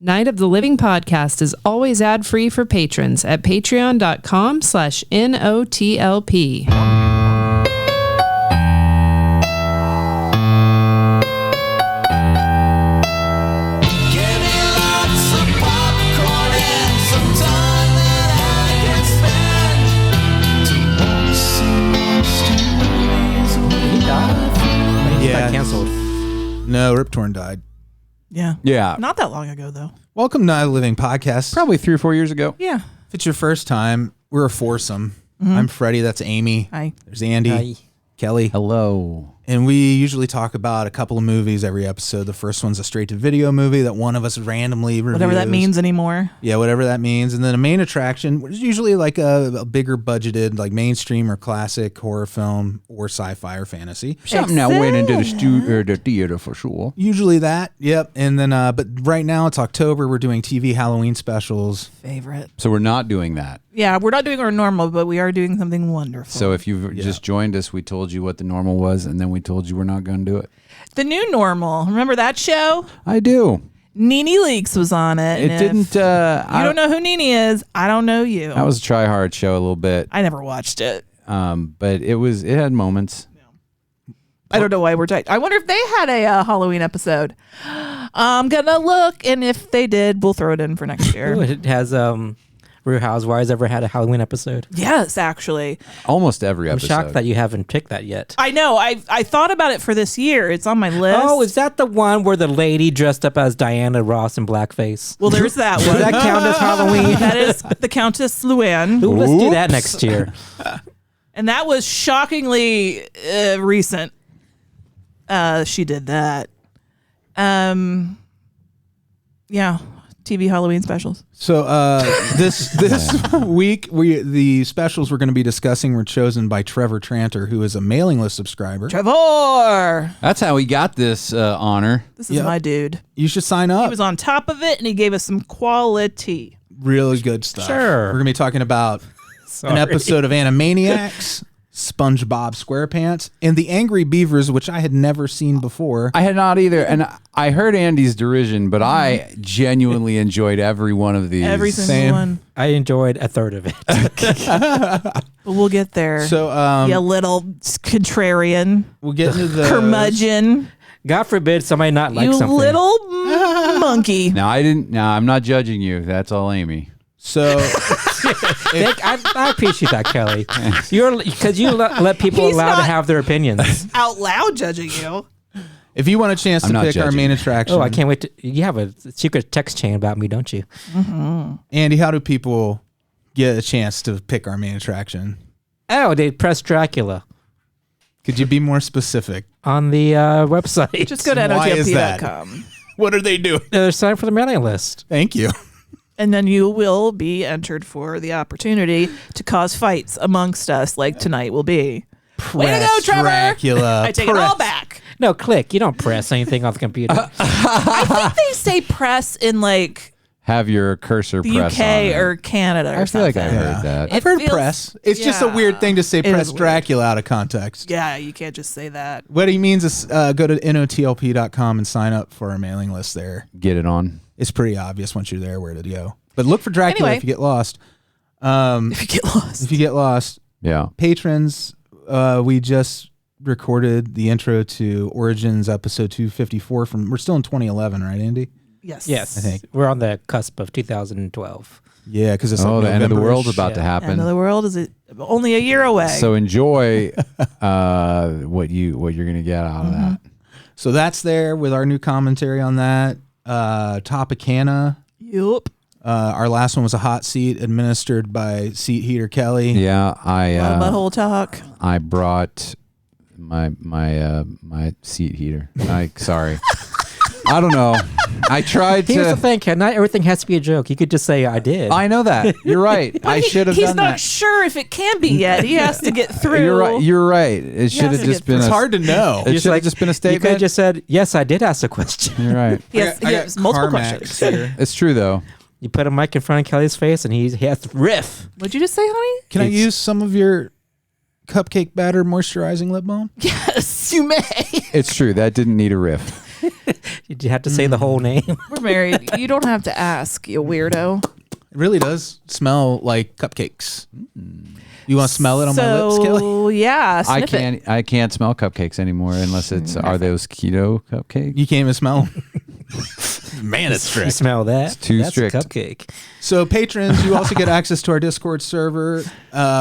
Night of the Living podcast is always ad-free for patrons at patreon.com/NOTLP. Yeah. Canceled. No, Rip Torn died. Yeah. Not that long ago, though. Welcome to Night of the Living podcast. Probably 3 or 4 years ago. Yeah. If it's your first time, we're a foursome. I'm Freddy. That's Amy. Hi. There's Andy. Hi. Kelly. Hello. And we usually talk about a couple of movies every episode. The first one's a straight-to-video movie that one of us randomly reviews. Whatever that means anymore. Yeah, whatever that means. And then a main attraction, which is usually like a bigger budgeted, like mainstream or classic horror film or sci-fi or fantasy. Something that went into the theater for sure. Usually that, yep. And then, but right now it's October. We're doing TV Halloween specials. Favorite. So we're not doing that. Yeah, we're not doing our normal, but we are doing something wonderful. So if you've just joined us, we told you what the normal was, and then we told you we're not going to do it. The new normal. Remember that show? I do. Nene Leakes was on it. It didn't. You don't know who Nene is. I don't know you. That was a try-hard show a little bit. I never watched it. But it had moments. I don't know why we're tight. I wonder if they had a Halloween episode. I'm gonna look, and if they did, we'll throw it in for next year. It has Real Housewives ever had a Halloween episode? Yes, actually. Almost every I'm episode. shocked that you haven't picked that yet. I know. I thought about it for this year. It's on my list. Oh, is that the one where the lady dressed up as Diana Ross in blackface? Well, there's that one. Does that count as Halloween? That is the Countess Luann. Ooh, let's do that next year. And that was shockingly recent. She did that. Yeah. TV Halloween specials. So this week, the specials we're going to be discussing were chosen by Trevor Tranter, who is a mailing list subscriber. Trevor! That's how we got this honor. This is my dude. You should sign up. He was on top of it, and he gave us some quality. Really good stuff. Sure. We're going to be talking about an episode of Animaniacs, Spongebob SquarePants, and the Angry Beavers, which I had never seen before. I had not either, and I heard Andy's derision, but I genuinely enjoyed every one of these. Every single Same. one. I enjoyed a third of it. But we'll get there. So, you little contrarian. we'll get into the Curmudgeon. God forbid somebody not like You something. little monkey. No, I didn't. No, I'm not judging you. That's all Amy. So, I appreciate that, Kelly. Because you let people He's allowed to not- have their opinions. Out loud judging you. if you want a chance I'm to not pick our judging. main attraction, Oh, I can't wait to. You have a secret text chain about me, don't you? Andy, how do people get a chance to pick our main attraction? Oh, they press Dracula Could you be more specific? on the website. Just go to Why is that? NOTLP.com. What are they doing? They're signed for the mailing list. Thank you. And then you will be entered for the opportunity to cause fights amongst us, like tonight will be. Way to go, Press Trevor! Dracula. I take it all back. No, click. You don't press anything on the computer. I think they say press in like Have your cursor the press UK on it. or Canada or I feel something. like I heard that. I've heard feels- press. It's just a yeah. weird thing to say It press is weird. Dracula out of context. Yeah, you can't just say that. What he means is go to notlp.com and sign up for our mailing list there. Get it on. It's pretty obvious once you're there where to go. But look for Dracula Anyway. if you get lost. If you get lost. If you get lost, Yeah. patrons, we just recorded the intro to Origins episode 254 we're still in 2011, right, Andy? Yes. Yes, I think. we're on the cusp of 2012. Yeah, because it's Oh, like the end of the November-ish. world's about to Yeah. happen. End of the world is only a year away. So enjoy what you're gonna get out of that. So that's there with our new commentary on that. Topicana. Yup. Our last one was a hot seat administered by Seat Heater Kelly. Yeah, Butthole talk. I brought my seat heater. Sorry. I don't know. I tried Here's the to. thing, Ken. Not everything has to be a joke. You could just say, I did. I know that. You're right. I should have He's done not that. sure if it can be yet. He has to get through. You're right. You're right. It should have to just get been. It's a, hard to know. It should have just been a You statement. could have just said, yes, I did ask a question. You're right. He has, he has multiple Carmax questions. here. It's true though. You put a mic in front of Kelly's face, and he has to riff. What'd you just say, honey? Can I use some of your cupcake batter moisturizing lip balm? Yes, you may. It's true. That didn't need a riff. Did you have to say the whole name? We're married. You don't have to ask, you weirdo. It really does smell like cupcakes. You want to smell it on my lips, Kelly? Yeah, sniff it. I can't smell cupcakes anymore unless are those keto cupcakes? You can't even smell them. Man, it's You strict. smell that? It's too That's strict. a cupcake. So patrons, you also get access to our Discord server,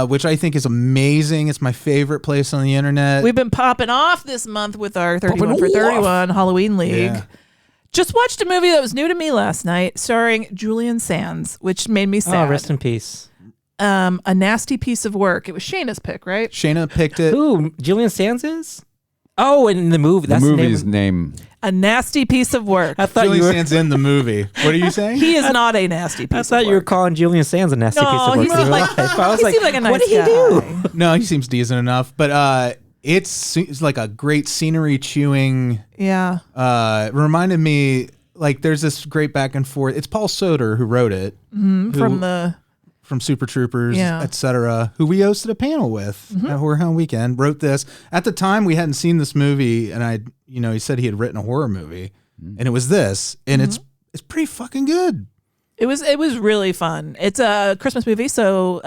which I think is amazing. It's my favorite place on the internet. We've been popping off this month with our 31 for 31 Halloween League. Yeah. Just watched a movie that was new to me last night, starring Julian Sands, which made me sad. Oh, rest in peace. A nasty piece of work. It was Shayna's pick, right? Shayna picked it. Who? Julian Sands is? Oh, in the movie. The That's movie's the name. A nasty piece of work. I thought Julian you were. Sands in the movie. What are you saying? He is not a nasty piece I of thought work. you were calling Julian Sands a nasty piece of No, work. he seemed like, I was he like, seemed like a nice what did he guy. do? No, he seems decent enough, but it's like a great scenery chewing. Yeah. Reminded me, like, there's this great back and forth. It's Paul Soder who wrote it. From Super Troopers, Yeah. etc., who we hosted a panel with at Horror Hound Weekend, wrote this. At the time, we hadn't seen this movie, and he said he had written a horror movie, and it was this, and it's pretty fucking good. It was really fun. It's a Christmas movie, so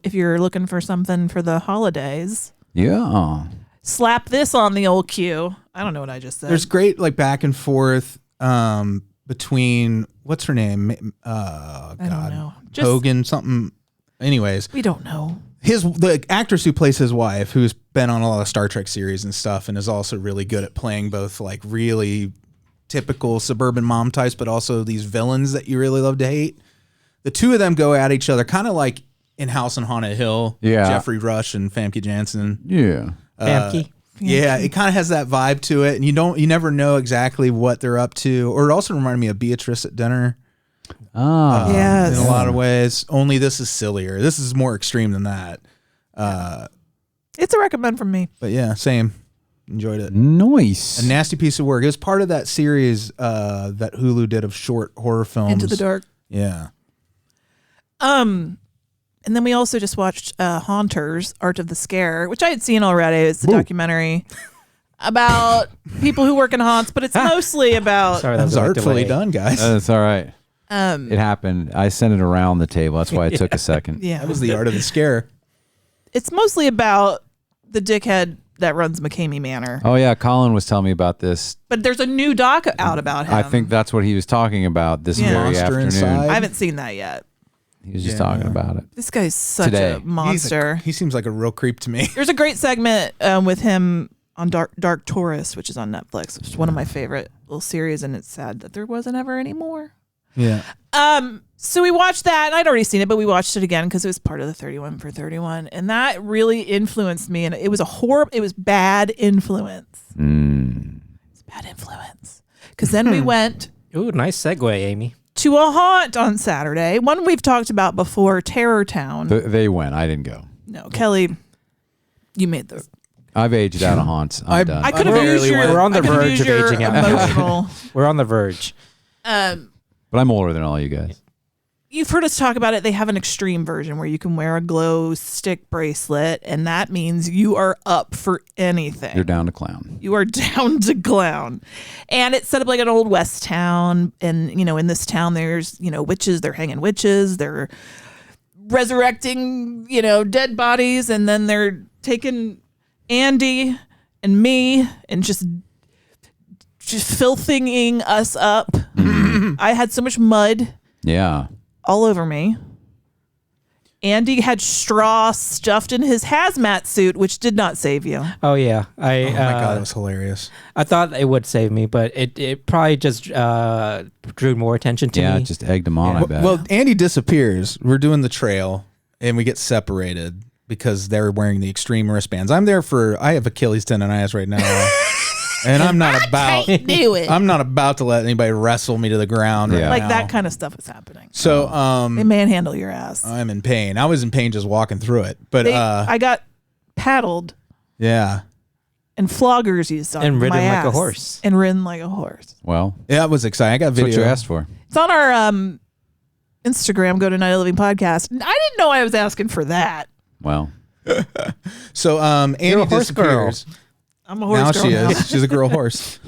if you're looking for something for the holidays, Yeah. slap this on the old queue. I don't know what I just said. There's great like back and forth between what's her name? I don't know. Just, Hogan something. Anyways, we don't know. the actress who plays his wife, who's been on a lot of Star Trek series and stuff, and is also really good at playing both like really typical suburban mom types, but also these villains that you really love to hate. The two of them go at each other, kind of like in House on Haunted Hill. Yeah. Jeffrey Rush and Famke Janssen. Yeah. Famke. Yeah, it kind of has that vibe to it, and you never know exactly what they're up to. Or it also reminded me of Beatrice at Dinner. Oh. Yes. In a lot of ways. Only this is sillier. This is more extreme than that. It's a recommend from me. But yeah, same. Enjoyed it. Nice. A nasty piece of work. It was part of that series that Hulu did of short horror films. Into the Dark. Yeah. And then we also just watched Haunters, Art of the Scare, which I had seen already. It's a documentary about people who work in haunts, but it's mostly about... Sorry, That was a artfully delay. done, guys. That's all right. It happened. I sent it around the table. That's why it took a second. Yeah. That was the art of the scare. It's mostly about the dickhead that runs McCamey Manor. Oh, yeah. Colin was telling me about this. But there's a new doc out about him. I think that's what he was talking about this Yeah. very Monster afternoon. Inside. I haven't seen that yet. He was just talking about it. This guy's such Today. a monster. He seems like a real creep to me. There's a great segment with him on Dark Tourist, which is on Netflix, which is one of my favorite little series, and it's sad that there wasn't ever any more. Yeah. So we watched that, and I'd already seen it, but we watched it again because it was part of the 31 for 31, and that really influenced me, and it was it was bad influence. It's bad influence. Because then we went Ooh, nice segue, Amy. to a haunt on Saturday, one we've talked about before, Terror Town. They went. I didn't go. No, Kelly, you made the... I've aged out of haunts. I'm done. I could have used your... We're on the I could've verge used of your aging out. emotional... We're on the verge. But I'm older than all you guys. You've heard us talk about it. They have an extreme version where you can wear a glow stick bracelet, and that means you are up for anything. You're down to clown. You are down to clown. And it's set up like an old West town. And, in this town, there's, witches. They're hanging witches. They're resurrecting, dead bodies. And then they're taking Andy and me and just filthing us up. I had so much mud Yeah. all over me. Andy had straw stuffed in his hazmat suit, which did not save you. Oh yeah, Oh my God, that was hilarious. I thought it would save me, but it probably just drew more attention to Yeah, me. it just egged him on, I bet. Well, Andy disappears. We're doing the trail, and we get separated because they're wearing the extreme wristbands. I have Achilles tendonitis right now. And I'm not about Do it. I'm not about to let anybody wrestle me to the ground right Yeah. Like now. that kind of stuff is happening. So They manhandle your ass. I'm in pain. I was in pain just walking through it. But I got paddled yeah. and floggers used on And ridden my like a ass. horse. And ridden like a horse. well, Yeah, it was exciting. I got that's what video. you asked for. It's on our Instagram, Go to Night of Living Podcast. I didn't know I was asking for that. Well, So Andy You're a horse girl. disappears. I'm a horse Now girl she now. is. She's a girl horse.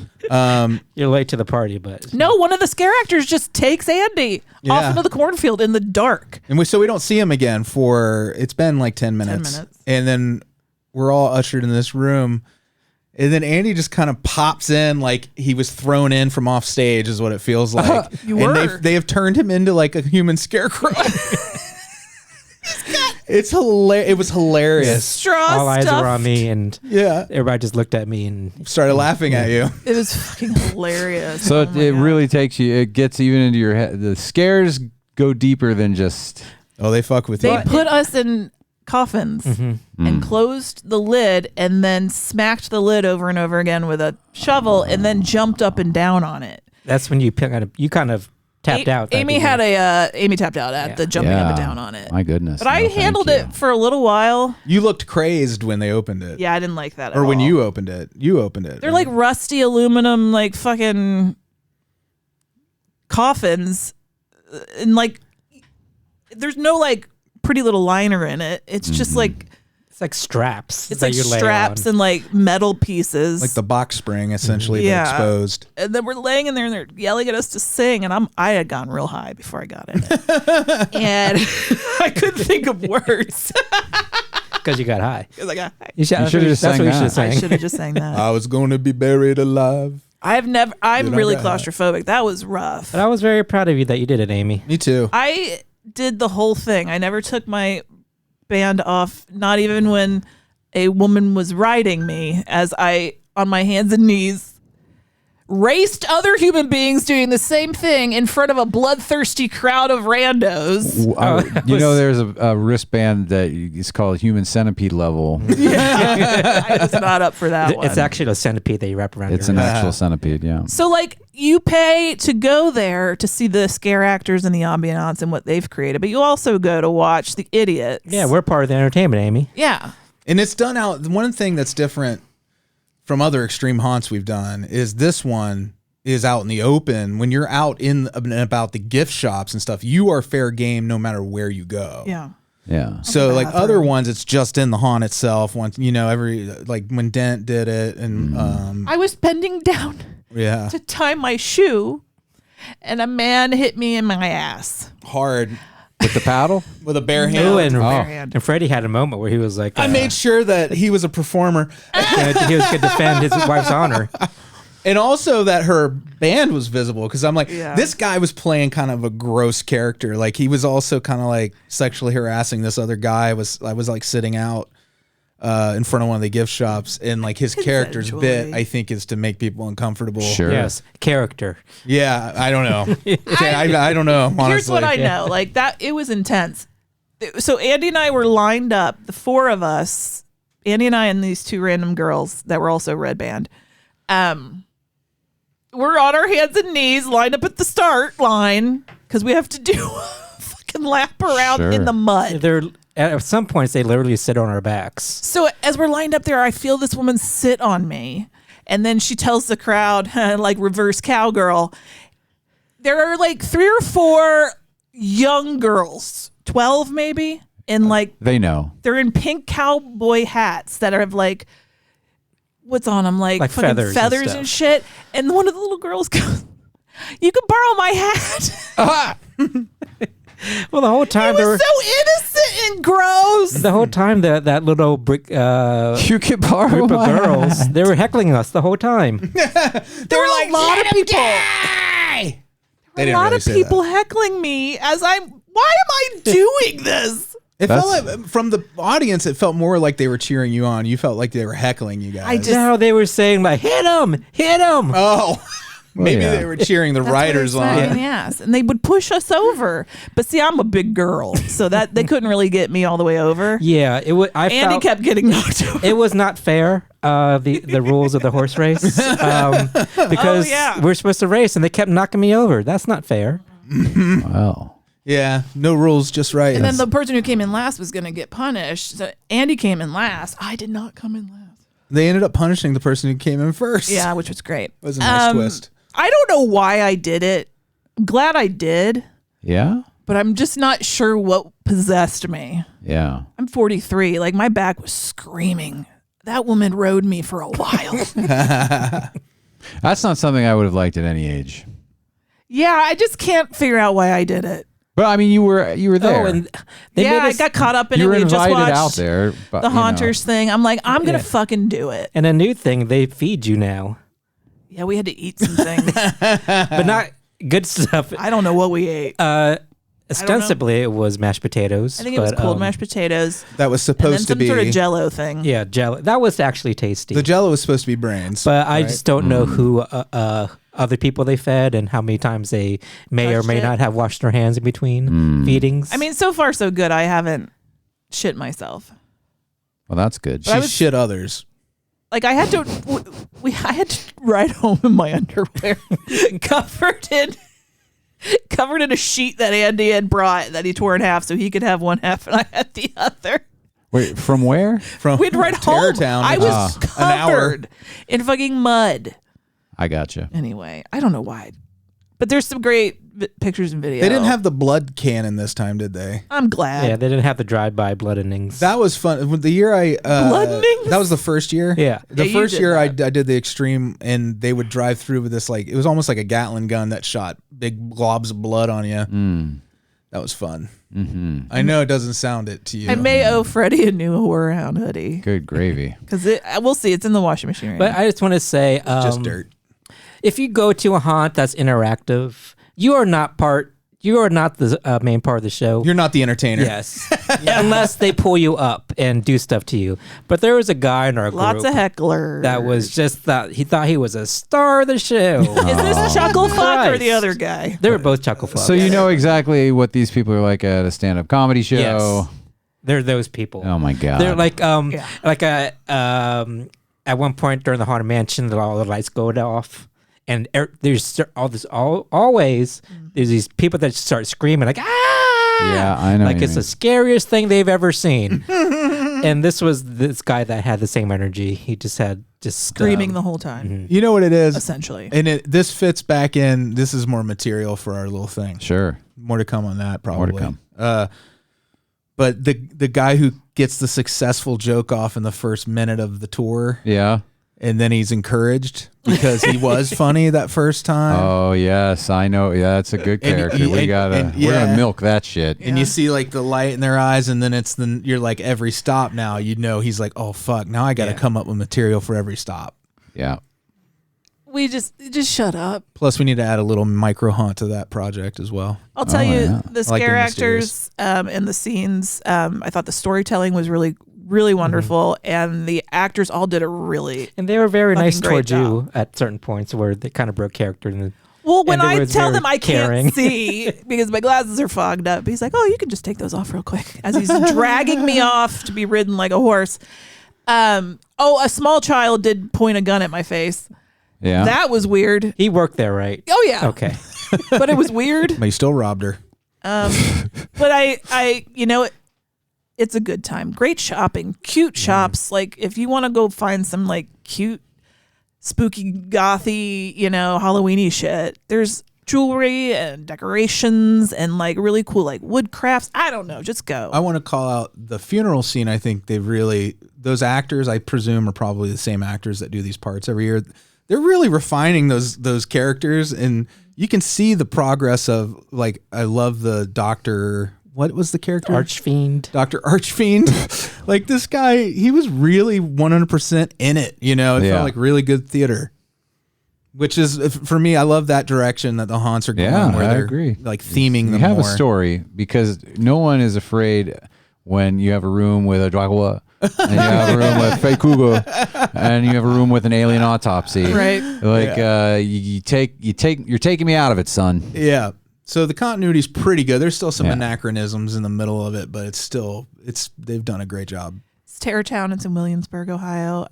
You're late to the party, but No, one of the scare actors just takes Andy off Yeah. into the cornfield in the dark. And so we don't see him again for, it's been like 10 minutes. 10 minutes. And then we're all ushered in this room. And then Andy just kind of pops in like he was thrown in from off stage is what it feels like. You and were. they have turned him into like a human scarecrow. It's hilarious. It was hilarious. Straw all eyes stuffed. were on me, and Yeah. everybody just looked at me and Started laughing at you. It was fucking hilarious. So Oh my it God. really takes you. It gets even into your head. The scares go deeper than just. Oh, they fuck with They you. put us in coffins and closed the lid and then smacked the lid over and over again with a shovel and then jumped up and down on it. that's when you kind of tapped out. that Amy didn't had you? Amy tapped out at the jumping up and down on it. My goodness. But I No, thank handled you. it for a little while. You looked crazed when they opened it. Yeah, I didn't like that at Or when all. you opened it. You opened it. They're like rusty aluminum, like fucking coffins. And like, there's no like pretty little liner in it. It's just like, It's like straps. it's that like you lay straps on. and like metal pieces. like the box spring essentially but Yeah. exposed. And then we're laying in there and they're yelling at us to sing. And I had gone real high before I got in it. And I couldn't think of words because you got high. because I got high. You should have just That's sang what you should have that. I sang. should have just sang that. I was going to be buried alive. I'm Dude, I really got high. claustrophobic. That was rough. But I was very proud of you that you did it, Amy. Me too. I did the whole thing. I never took my band off, not even when a woman was riding me, as I, on my hands and knees, raced other human beings doing the same thing in front of a bloodthirsty crowd of randos. You know, there's a wristband that is called human centipede level. I was not up for that one. It's actually a centipede that you wrap around It's your an wrist. actual centipede, yeah. So, like, you pay to go there to see the scare actors and the ambiance and what they've created, but you also go to watch the idiots. Yeah, we're part of the entertainment, Amy. Yeah. And it's done out. One thing that's different from other extreme haunts we've done is this one is out in the open. When you're out in and about the gift shops and stuff, you are fair game no matter where you go. Yeah. Yeah. So like other ones, it's just in the haunt itself. Once every like when Dent did it, and I was bending down yeah, to tie my shoe, and a man hit me in my ass. hard With the paddle? with a bare hand. Oh, and, bare hand. and Freddie had a moment where he was like, I made sure that he was a performer, he was going to defend his wife's honor. and also that her band was visible. Because I'm like, Yeah. this guy was playing kind of a gross character. Like he was also kind of like sexually harassing this other guy. I was like sitting out in front of one of the gift shops, and like his character's bit, Consensually. I think, is to make people uncomfortable. Sure. Yes, character. Yeah, I don't know. I don't know. Honestly, Here's what I know. Like that, it was intense. So Andy and I were lined up, the four of us, Andy and I and these two random girls that were also red band. We're on our hands and knees, lined up at the start line because we have to do a fucking lap around Sure. in the mud. They're at some points they literally sit on our backs. So as we're lined up there, I feel this woman sit on me. And then she tells the crowd, like reverse cowgirl, there are like 3 or 4 young girls, 12 maybe, and like They know. they're in pink cowboy hats that are like, what's on them? Like fucking feathers and and stuff. shit. And one of the little girls goes, "You can borrow my hat." Well, the whole It time they were was so innocent and gross. the whole time that little brick You can borrow group of my girls, hat. they were heckling us the whole time. There were a lot of people. They A didn't lot really of say people that. heckling me as I'm. Why am I doing this? It That's- felt like, from the audience, it felt more like they were cheering you on. You felt like they were heckling you guys. I just- Now they were saying like, hit him. Oh, maybe yeah. they were cheering the That's what writers they said, on. yes, and they would push us over. But see, I'm a big girl, so that they couldn't really get me all the way over. Yeah, it was. I Andy felt kept getting knocked over. it was not fair. The rules of the horse race because Oh, yeah. we're supposed to race and they kept knocking me over. That's not fair. Wow. Yeah, no rules, just right. And then the person who came in last was going to get punished. So Andy came in last. I did not come in last. they ended up punishing the person who came in first. Yeah, which was great. It was a nice twist. I don't know why I did it. I'm glad I did, Yeah? but I'm just not sure what possessed me. Yeah. I'm 43. Like my back was screaming that woman rode me for a while. That's not something I would have liked at any age. Yeah, I just can't figure out why I did it. But I mean, you were there. Oh, and they Yeah, made I us, got caught up in you it. were We had just invited watched out there. But, the Haunters thing. I'm like, I'm going to Yeah. fucking do it. and a new thing, they feed you now, Yeah, we had to eat some things. but not good stuff. I don't know what we ate. Ostensibly, it was mashed potatoes. I think it was but, cold mashed potatoes. That was And then supposed to some be sort of Jello thing. Yeah, jello. That was actually tasty. the Jello was supposed to be brains, but I right? just don't know who other people they fed and how many times they may or Touched may it. not have washed their hands in between feedings. I mean, so far so good. I haven't shit myself. Well, that's good. She shit others. Like I had to, I had to ride home in my underwear, covered in a sheet that Andy had brought that he tore in half so he could have one half and I had the other. Wait, from where? From We'd ride home. Terrortown, I was an hour. covered in fucking mud. I gotcha. Anyway, I don't know why, but there's some great pictures and videos. They didn't have the blood cannon this time, did they? I'm glad. yeah, they didn't have the drive-by blood endings. That was fun. The year I Bloodnings? that was the first year. Yeah. the Yeah, you first did year I that. did the extreme, and they would drive through with this like it was almost like a Gatling gun that shot big globs of blood on you. That was fun. Mm-hmm. I know it doesn't sound it to you. I may owe Freddie a new Horror Hound hoodie Good gravy. because we'll see. It's in the washing machine right But now. I just want to say, just dirt. if you go to a haunt that's interactive, you are not the main part of the show. You're not the entertainer. Yes. Unless they pull you up and do stuff to you. But there was a guy in our group Lots of hecklers. that was just he thought he was a star of the show. Is this Chuckle Fuck or the Christ. other guy? They were both chuckle fucks. So you know exactly what these people are like at a stand-up comedy show. Yes. They're those people. Oh my god. They're like Yeah. at one point during the haunted mansion, all the lights go off, and there's always there's these people that start screaming like ah, Yeah, I know like what you it's mean. the scariest thing they've ever seen. And this was this guy that had the same energy. He just had Screaming the whole time, You know what it is? essentially. And this fits back in. This is more material for our little thing. Sure. More to come on that, probably. More to come. But the guy who gets the successful joke off in the first minute of the tour, Yeah. and then he's encouraged because he was funny that first time. Oh yes, I know. Yeah, that's a good And- character. and- We're and- gonna yeah. milk that shit. And you see like the light in their eyes, and then you're like every stop now. You know he's like, oh fuck, now I got to come up with material for every stop. Yeah. We just shut up. Plus, we need to add a little micro haunt to that project as well. I'll tell you, yeah. the I like scare being actors and the scenes. I thought the storytelling was really, really wonderful, and the actors all did a really and they were very fucking nice great towards job. you at certain points where they kind of broke character. And well. When and they I was tell very them I caring. can't see because my glasses are fogged up, he's like, "Oh, you can just take those off real quick." As he's dragging me off to be ridden like a horse. A small child did point a gun at my face. Yeah. That was weird. he worked there, right? Oh yeah, Okay. but it was weird. But you still robbed her. But I it's a good time. Great shopping, cute shops. Like if you want to go find some like cute, spooky, gothy, Halloweeny shit, there's jewelry and decorations and like really cool like wood crafts. I don't know, just go. I want to call out the funeral scene. I think those actors, I presume, are probably the same actors that do these parts every year. They're really refining those characters, and you can see the progress of like, I love the Dr. What was the character? Archfiend. Dr. Archfiend. Like this guy, he was really 100% in it. It Yeah. felt like really good theater. Which is, for me, I love that direction that the haunts are going. Yeah, where I they're agree. like theming You them have more. a story because no one is afraid when you have a room with a Dra-cul-aaa and you have a room with fake Cougar and you have a room with an alien autopsy. Right. Like you're taking me out of it, son. Yeah. So the continuity's pretty good. There's still some Yeah. anachronisms in the middle of it, but they've done a great job. It's Terrortown. It's in Williamsburg, Ohio.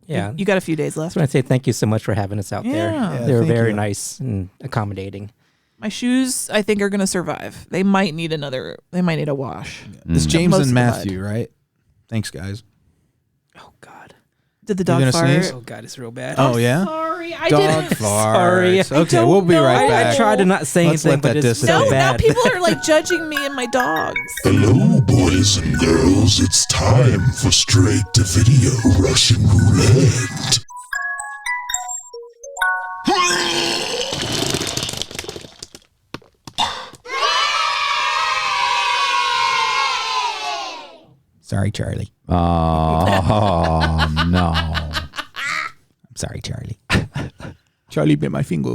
Yeah. You got a few days I left. just want to say thank you so much for having us out there. Yeah. They were thank very you. nice and accommodating. My shoes, I think, are going to survive. They might need a wash. It's James Most and of the Matthew, right? Thanks, guys. Oh God. Did the You dog gonna fart? sneeze? Oh God, it's real bad. Oh yeah. Sorry, I Dog didn't. Sorry. farts. Okay, don't we'll be know. right back. I tried to not say Let's anything, let that but it's so dissipate. No, now bad. people are like judging me and my dogs. Hello, boys and girls. It's time for straight to video Russian roulette. Sorry, Charlie. Oh no. I'm sorry, Charlie. Charlie bit my finger.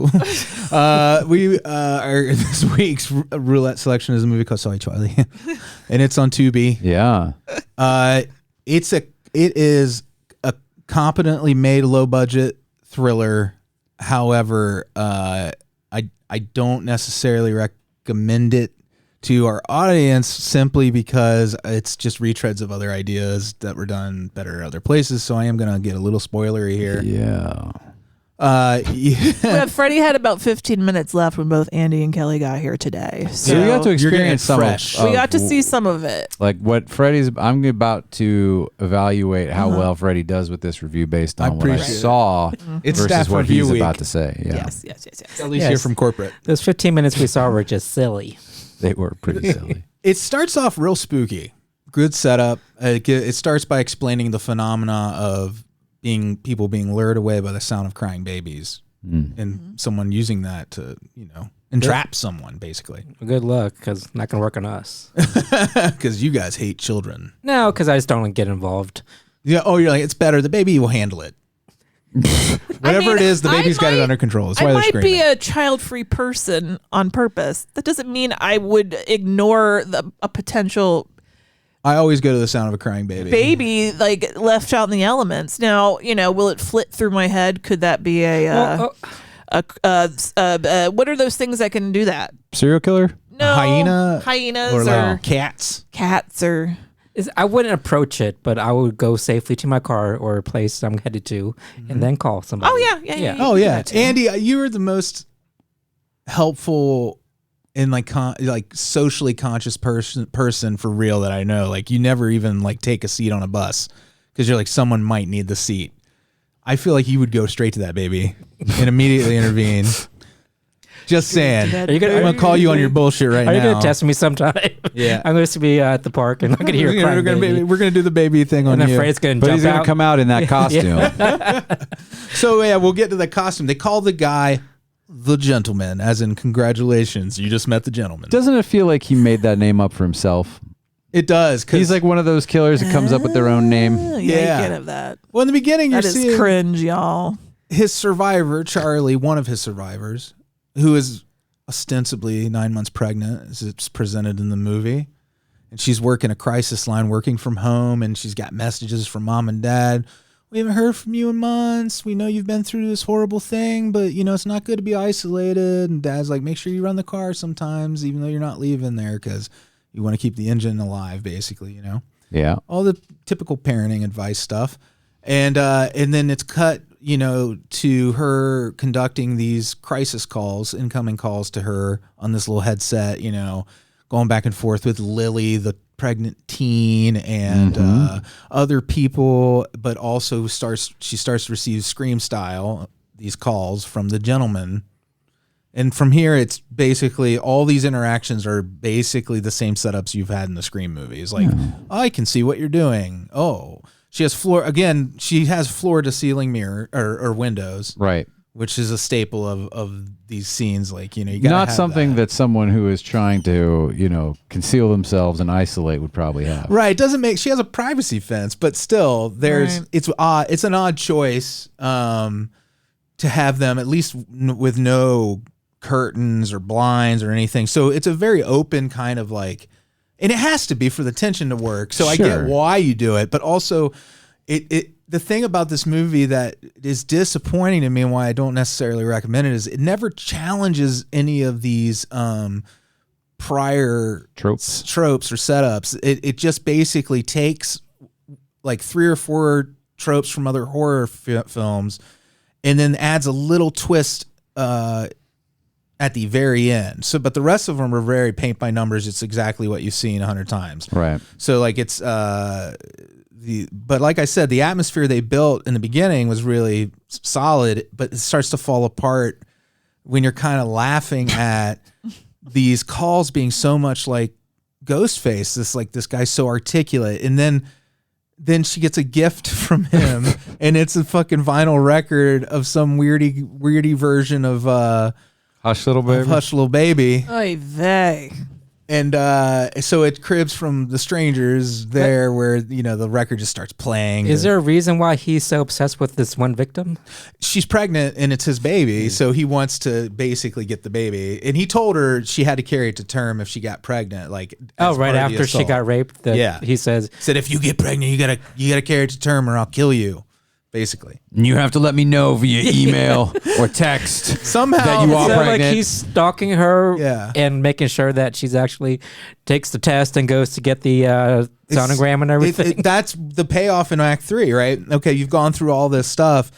We are this week's roulette selection is a movie called Sorry, Charlie, and it's on Tubi. Yeah. It is a competently made low budget thriller. However, I don't necessarily recommend it to our audience simply because it's just retreads of other ideas that were done better other places. So I am gonna get a little spoilery here. Yeah. Yeah, Freddie had about 15 minutes left when both Andy and Kelly got here today. So we got to You're getting it experience some fresh. of we got to see some of it. like what Freddie's. I'm about to evaluate how well Freddie does with this review based I on what I appreciate it. saw It's versus staff what review he's week. about to say. Yeah. Yes. At least Yes. you're from corporate. Those 15 minutes we saw were just silly. They were pretty silly. It starts off real spooky. Good setup. It starts by explaining the phenomena of people being lured away by the sound of crying babies, and someone using that to entrap someone basically. Good luck, because not going to work on us. Because you guys hate children. No, because I just don't get involved. Yeah. Oh, you're like, it's better. The baby will handle it. Whatever it is, the baby's got it under control. That's why I they're might screaming. be a child-free person on purpose. That doesn't mean I would ignore a potential I always go to the sound of a crying baby. like left out in the elements. Now, will it flit through my head? Could that be what are those things that can do that? Serial killer? No, hyenas or or like cats. cats or. I wouldn't approach it, but I would go safely to my car or a place I'm headed to, and then call somebody. Oh yeah. Oh you do yeah, that too. Andy, you were the most helpful and like socially conscious person for real that I know. Like you never even like take a seat on a bus because you're like someone might need the seat. I feel like you would go straight to that baby and immediately intervene. Just saying. Are I'm you gonna call you on your bullshit right now. Are you going to test me sometime? Yeah. I'm going to be at the park and I'm going to hear a crying baby. We're gonna do the baby thing on And you. then Fred's going to But jump he's going out. to come out in that costume. So yeah, we'll get to the costume. They call the guy the gentleman, as in congratulations, you just met the gentleman. Doesn't it feel like he made that name up for himself? It does. He's like one of those killers that comes up with their own name. Yeah, Yeah. you can't have that. well, in the beginning, you're That is seeing cringe, y'all. his survivor, Charlie, one of his survivors, who is ostensibly 9 months pregnant, as it's presented in the movie. And she's working a crisis line, working from home, and she's got messages from mom and dad. We haven't heard from you in months. We know you've been through this horrible thing, but it's not good to be isolated. And dad's like, make sure you run the car sometimes, even though you're not leaving there, because you want to keep the engine alive, basically, Yeah. all the typical parenting advice stuff. And then it's cut, to her conducting these crisis calls, incoming calls to her on this little headset, going back and forth with Lily, the pregnant teen, and other people, but also she starts to receive scream style, these calls from the gentleman. And from here, it's basically all these interactions are basically the same setups you've had in the Scream movies. Like, I can see what you're doing. Oh, she has floor to ceiling mirror or windows, Right. which is a staple of these scenes. Like, you gotta Not have something that someone who is trying to, conceal themselves and isolate would probably have. Right. It doesn't make, she has a privacy fence, but still Right. it's odd. It's an odd choice to have them at least with no curtains or blinds or anything. So it's a very open kind of like, and it has to be for the tension to work. So I get Sure. why you do it, but also the thing about this movie that is disappointing to me and why I don't necessarily recommend it is it never challenges any of these prior Tropes. or setups. It just basically takes like 3 or 4 tropes from other horror films and then adds a little twist at the very end. So, but the rest of them are very paint by numbers. It's exactly what you've seen 100 times. Right. So like it's but like I said, the atmosphere they built in the beginning was really solid, but it starts to fall apart when you're kind of laughing at these calls being so much like Ghostface. This guy's so articulate, and then she gets a gift from him, and it's a fucking vinyl record of some weirdy version of Hush Little Baby. Hush Little Baby. Oy vey. And so it cribs from The Strangers there, where the record just starts playing. Is there a reason why he's so obsessed with this one victim? She's pregnant and it's his baby, so he wants to basically get the baby. And he told her she had to carry it to term if she got pregnant. Like, right after she got raped. He said if you get pregnant, you gotta carry it to term, or I'll kill you. Basically, You have to let me know via email or text somehow that you are so pregnant. like he's stalking her and making sure that she's actually takes the test and goes to get the sonogram and everything. That's the payoff in Act 3, right? Okay, you've gone through all this stuff,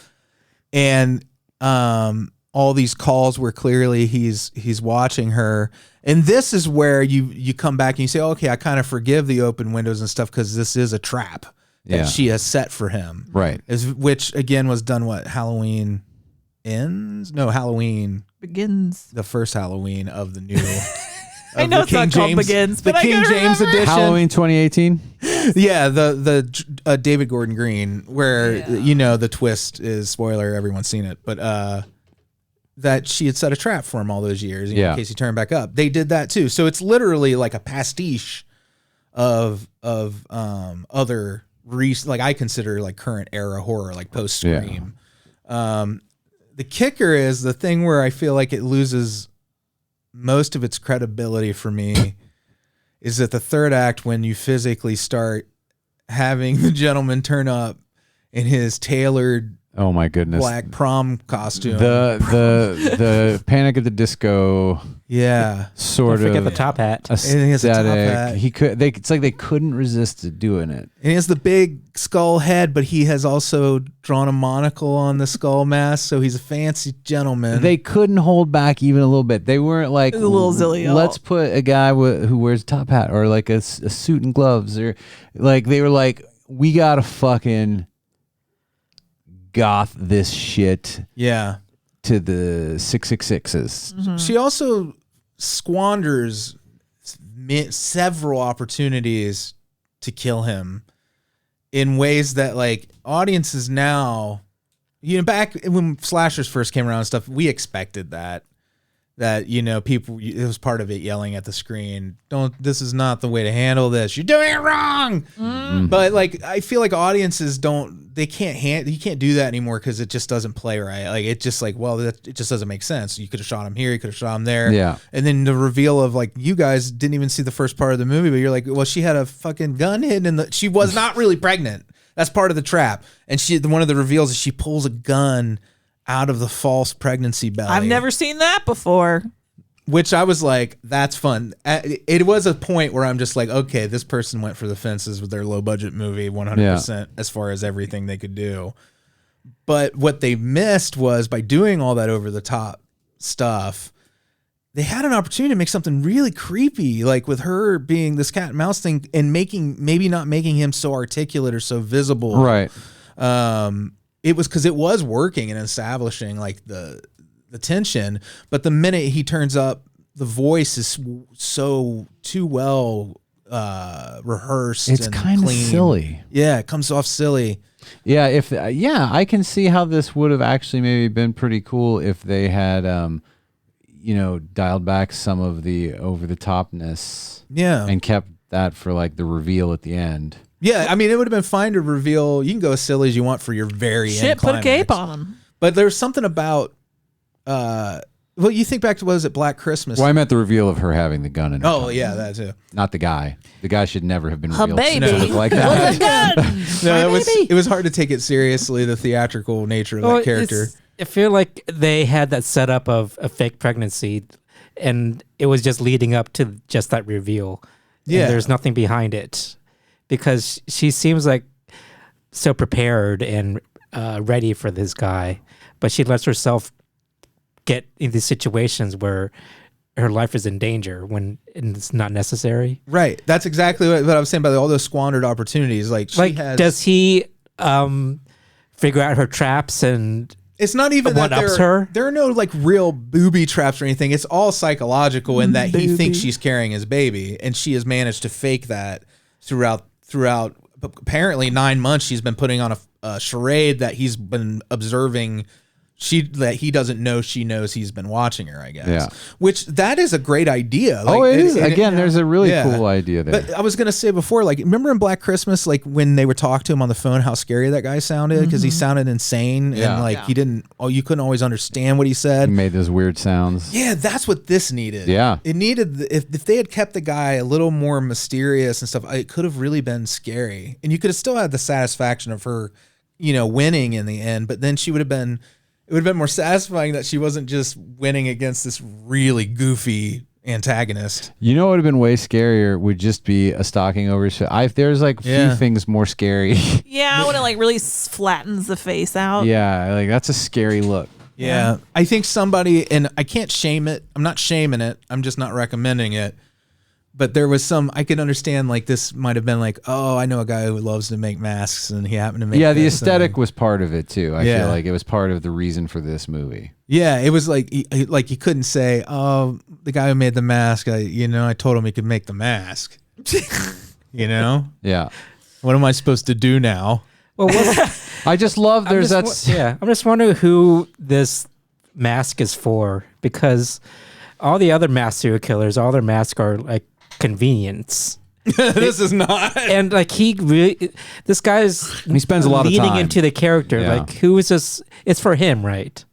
and all these calls where clearly he's watching her, and this is where you come back and you say, okay, I kind of forgive the open windows and stuff because this is a trap that she has set for him, Right. Which again was done Halloween ends? No, Halloween Begins. the first Halloween of the new. I know it's not called Begins, the but I King gotta James remember. edition. Halloween 2018. Yeah, the David Gordon Green, where the twist is, spoiler, everyone's seen it, but that she had set a trap for him all those years in case he turned back up. They did that too, so it's literally like a pastiche of other like I consider like current era horror, like post Scream. The kicker is the thing where I feel like it loses most of its credibility for me is that the third act, when you physically start having the gentleman turn up in his tailored Oh my goodness. black prom costume. The Panic at the Disco sort Don't forget of the top hat. And he has a top aesthetic. hat. It's like they couldn't resist doing it. And he has the big skull head, but he has also drawn a monocle on the skull mask, so he's a fancy gentleman. They couldn't hold back even a little bit. They weren't like, A little zilly. let's put a guy who wears a top hat or like a suit and gloves, or like they were like, we gotta fucking goth this shit to the 666s. She also squanders several opportunities to kill him in ways that like audiences now, back when slashers first came around and stuff, we expected that people, it was part of it yelling at the screen, this is not the way to handle this, you're doing it wrong. But like I feel like audiences you can't do that anymore because it just doesn't play right. Like it just like, well, it just doesn't make sense. You could have shot him here, you could have shot him there. Yeah. And then the reveal of like, you guys didn't even see the first part of the movie, but you're like, well, she had a fucking gun hidden she was not really pregnant. That's part of the trap. And one of the reveals is she pulls a gun out of the false pregnancy belly. I've never seen that before. Which I was like, that's fun. It was a point where I'm just like, okay, this person went for the fences with their low budget movie 100% as far as everything they could do. But what they missed was by doing all that over the top stuff, they had an opportunity to make something really creepy, like with her being this cat and mouse thing and maybe not making him so articulate or so visible. Right. It was because it was working and establishing like the tension, but the minute he turns up, the voice is so too well rehearsed. It's kind of silly. Yeah, it comes off silly. Yeah, I can see how this would have actually maybe been pretty cool if they had dialed back some of the over the topness. Yeah. And kept that for like the reveal at the end. Yeah, I mean, it would have been fine to reveal. You can go as silly as you want for your very end Put a cape climax. on him. But there's something about, you think back to, was it Black Christmas? Well, I meant the reveal of her having the gun in her pocket. Yeah, that too. Not the guy. The guy should never have been Her revealed to baby look like that. with a gun. No, it was hard to take it seriously, the theatrical nature of that character. I feel like they had that setup of a fake pregnancy, and it was just leading up to just that reveal. Yeah. And there's nothing behind it because she seems like so prepared and ready for this guy, but she lets herself get in these situations where her life is in danger when it's not necessary. Right. That's exactly what I was saying about all those squandered opportunities. Like, does he figure out her traps and it's not even that there are no like real booby traps or anything. It's all psychological in that he thinks she's carrying his baby, and she has managed to fake that throughout apparently 9 months. She's been putting on a charade that he's been observing. That he doesn't know she knows he's been watching her, I guess. Yeah. Which that is a great idea. Like, it is. Again, there's a really cool idea there. But I was going to say before, like, remember in Black Christmas, like when they would talk to him on the phone, how scary that guy sounded? Because he sounded insane and like you couldn't always understand what he said. He made those weird sounds. Yeah, that's what this needed. Yeah. It needed, if they had kept the guy a little more mysterious and stuff, it could have really been scary. And you could have still had the satisfaction of her, winning in the end, but then it would have been more satisfying that she wasn't just winning against this really goofy antagonist. You know what would have been way scarier would just be a stocking over his face. There's like few things more scary. Yeah, when it like really flattens the face out. Yeah, like that's a scary look. Yeah. I think somebody, and I can't shame it. I'm not shaming it. I'm just not recommending it. But there was I could understand, like, this might have been like, oh, I know a guy who loves to make masks, and he happened to make the aesthetic was part of it, too. I feel like it was part of the reason for this movie. Yeah, it was like, he couldn't say, oh, the guy who made the mask, I told him he could make the mask. Yeah. What am I supposed to do now? Well, I just love I'm just wondering who this mask is for, because all the other mass serial killers, all their masks are like convenience. This is not. And like he spends a lot of time leaning into the character. Yeah. Like, who is this? It's for him, right?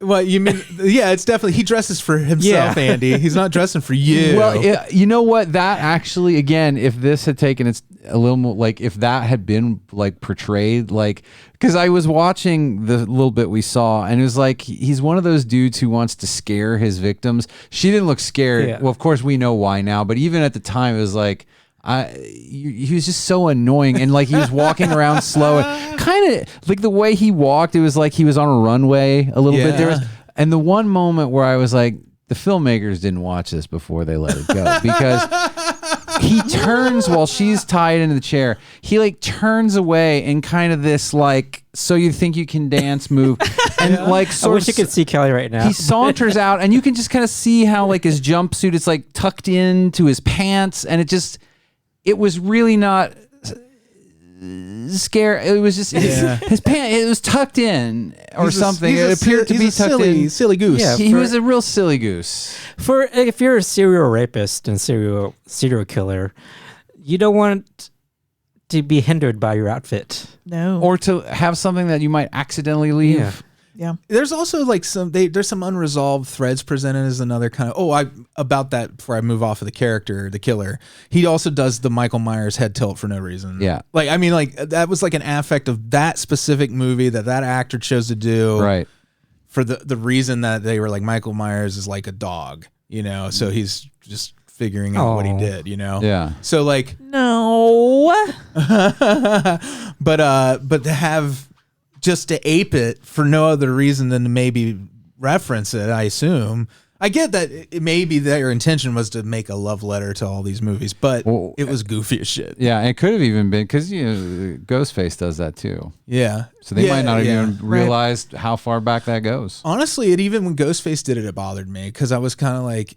Well, you mean, it's definitely, he dresses for himself, Andy. He's not dressing for you. Well, you know what? That actually, again, if this had taken a little more, like, if that had been like portrayed, like, because I was watching the little bit we saw, and it was like, he's one of those dudes who wants to scare his victims. She didn't look scared. Yeah. Well, of course we know why now, but even at the time, it was like, he was just so annoying, and like he was walking around slow, kind of like the way he walked, it was like he was on a runway a little bit. And the one moment where I was like, the filmmakers didn't watch this before they let it go, because he turns while she's tied into the chair. He like turns away and kind of this like, so you think you can dance move, and like I wish you could see Kelly right now. He saunters out, and you can just kind of see how like his jumpsuit is like tucked into his pants, and it was really not scary. It was just his pants. It was tucked in or something. It appeared to be tucked in. Silly goose. Yeah, he was a real silly goose. If you're a serial rapist and serial killer, you don't want to be hindered by your outfit. No. Or to have something that you might accidentally leave. Yeah. There's also like there's some unresolved threads presented as another kind of, about that before I move off of the killer. He also does the Michael Myers head tilt for no reason. Yeah. Like, I mean, like that was like an affect of that specific movie that actor chose to do. Right. For the reason that they were like, Michael Myers is like a dog, so he's just figuring out what he did, Yeah. So like, no. but to have, just to ape it for no other reason than to maybe reference it, I assume. I get that it maybe their intention was to make a love letter to all these movies, but it was goofy as shit. Yeah, it could have even been, because Ghostface does that too. Yeah. So they might not have even realized how far back that goes. Honestly, even when Ghostface did it bothered me, because I was kind of like,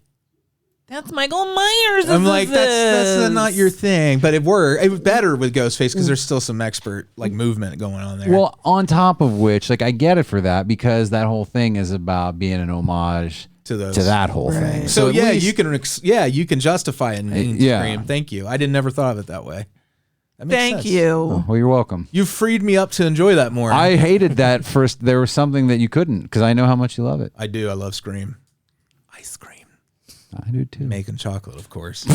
that's Michael Myers. I'm like, that's not your thing, but it worked. It was better with Ghostface because there's still some expert like movement going on there. Well, on top of which, like, I get it for that, because that whole thing is about being an homage to that whole thing. So at yeah, least, you can justify it in Scream. Thank you. I never thought of it that way. That makes Thank sense. you. Oh, well, you're welcome. You freed me up to enjoy that more. I hated that first. There was something that you couldn't, because I know how much you love it. I do. I love Scream. Ice cream. I do too. Making chocolate, of course.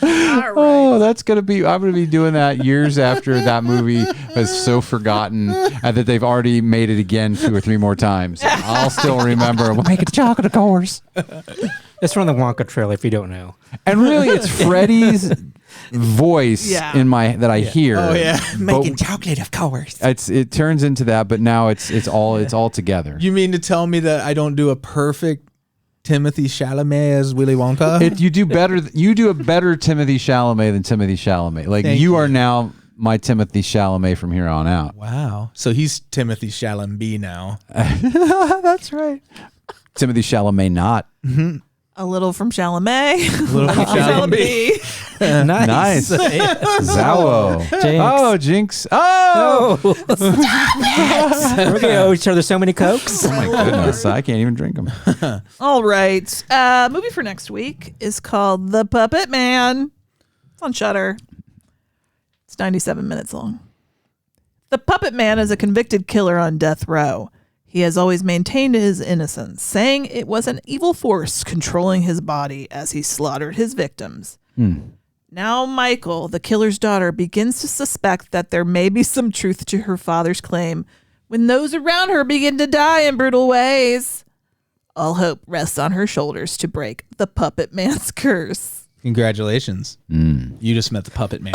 Oh, that's gonna be. I'm gonna be doing that years after that movie is so forgotten, and that they've already made it again 2 or 3 more times. I'll still remember. We're making chocolate, of course. It's from the Wonka trailer, if you don't know. And really, it's Freddy's voice in that I hear. Oh yeah, Making chocolate, of course. It turns into that, but now it's all together. You mean to tell me that I don't do a perfect Timothy Chalamet as Willy Wonka. You do better. You do a better Timothy Chalamet than Timothy Chalamet. Like Thank you you. are now my Timothy Chalamet from here on out. Wow. So he's Timothy Chalamet now. That's right. Timothy Chalamet not. A little from Chalamet. A little from Chalamet. Nice. Zawo. Jinx. Oh, Jinx. Oh. We're going to owe each other so many Cokes. Oh my goodness. I can't even drink them. All right. Movie for next week is called The Puppet Man. It's on Shudder. It's 97 minutes long. The Puppet Man is a convicted killer on death row. He has always maintained his innocence, saying it was an evil force controlling his body as he slaughtered his victims. Now Michael, the killer's daughter, begins to suspect that there may be some truth to her father's claim when those around her begin to die in brutal ways. All hope rests on her shoulders to break the Puppet Man's curse. Congratulations. You just met the Puppet Man.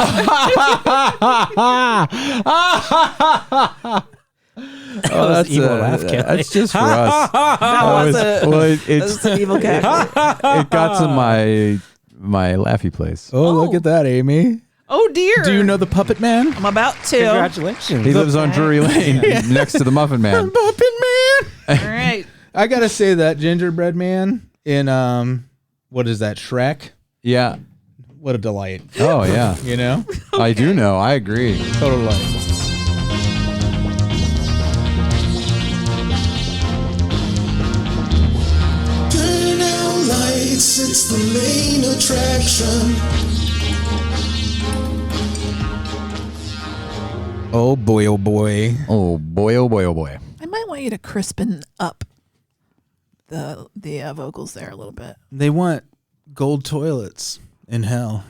Oh, that's evil laugh, Kelly. That's just for us. That's an evil character. It got to my laughy place. Oh, look at that, Amy. Oh, dear. Do you know the Puppet Man? I'm about to. Congratulations. He lives on Drury Lane next to the Muffin Man. Puppet Man. All right. I gotta say that gingerbread man in what is that, Shrek? Yeah. What a delight. Oh yeah. You know? I do know. I agree. Total delight. Turn out lights, it's the main attraction. Oh boy, oh boy. Oh boy, oh boy, oh boy. I might want you to crispen up the vocals there a little bit. They want gold toilets in hell.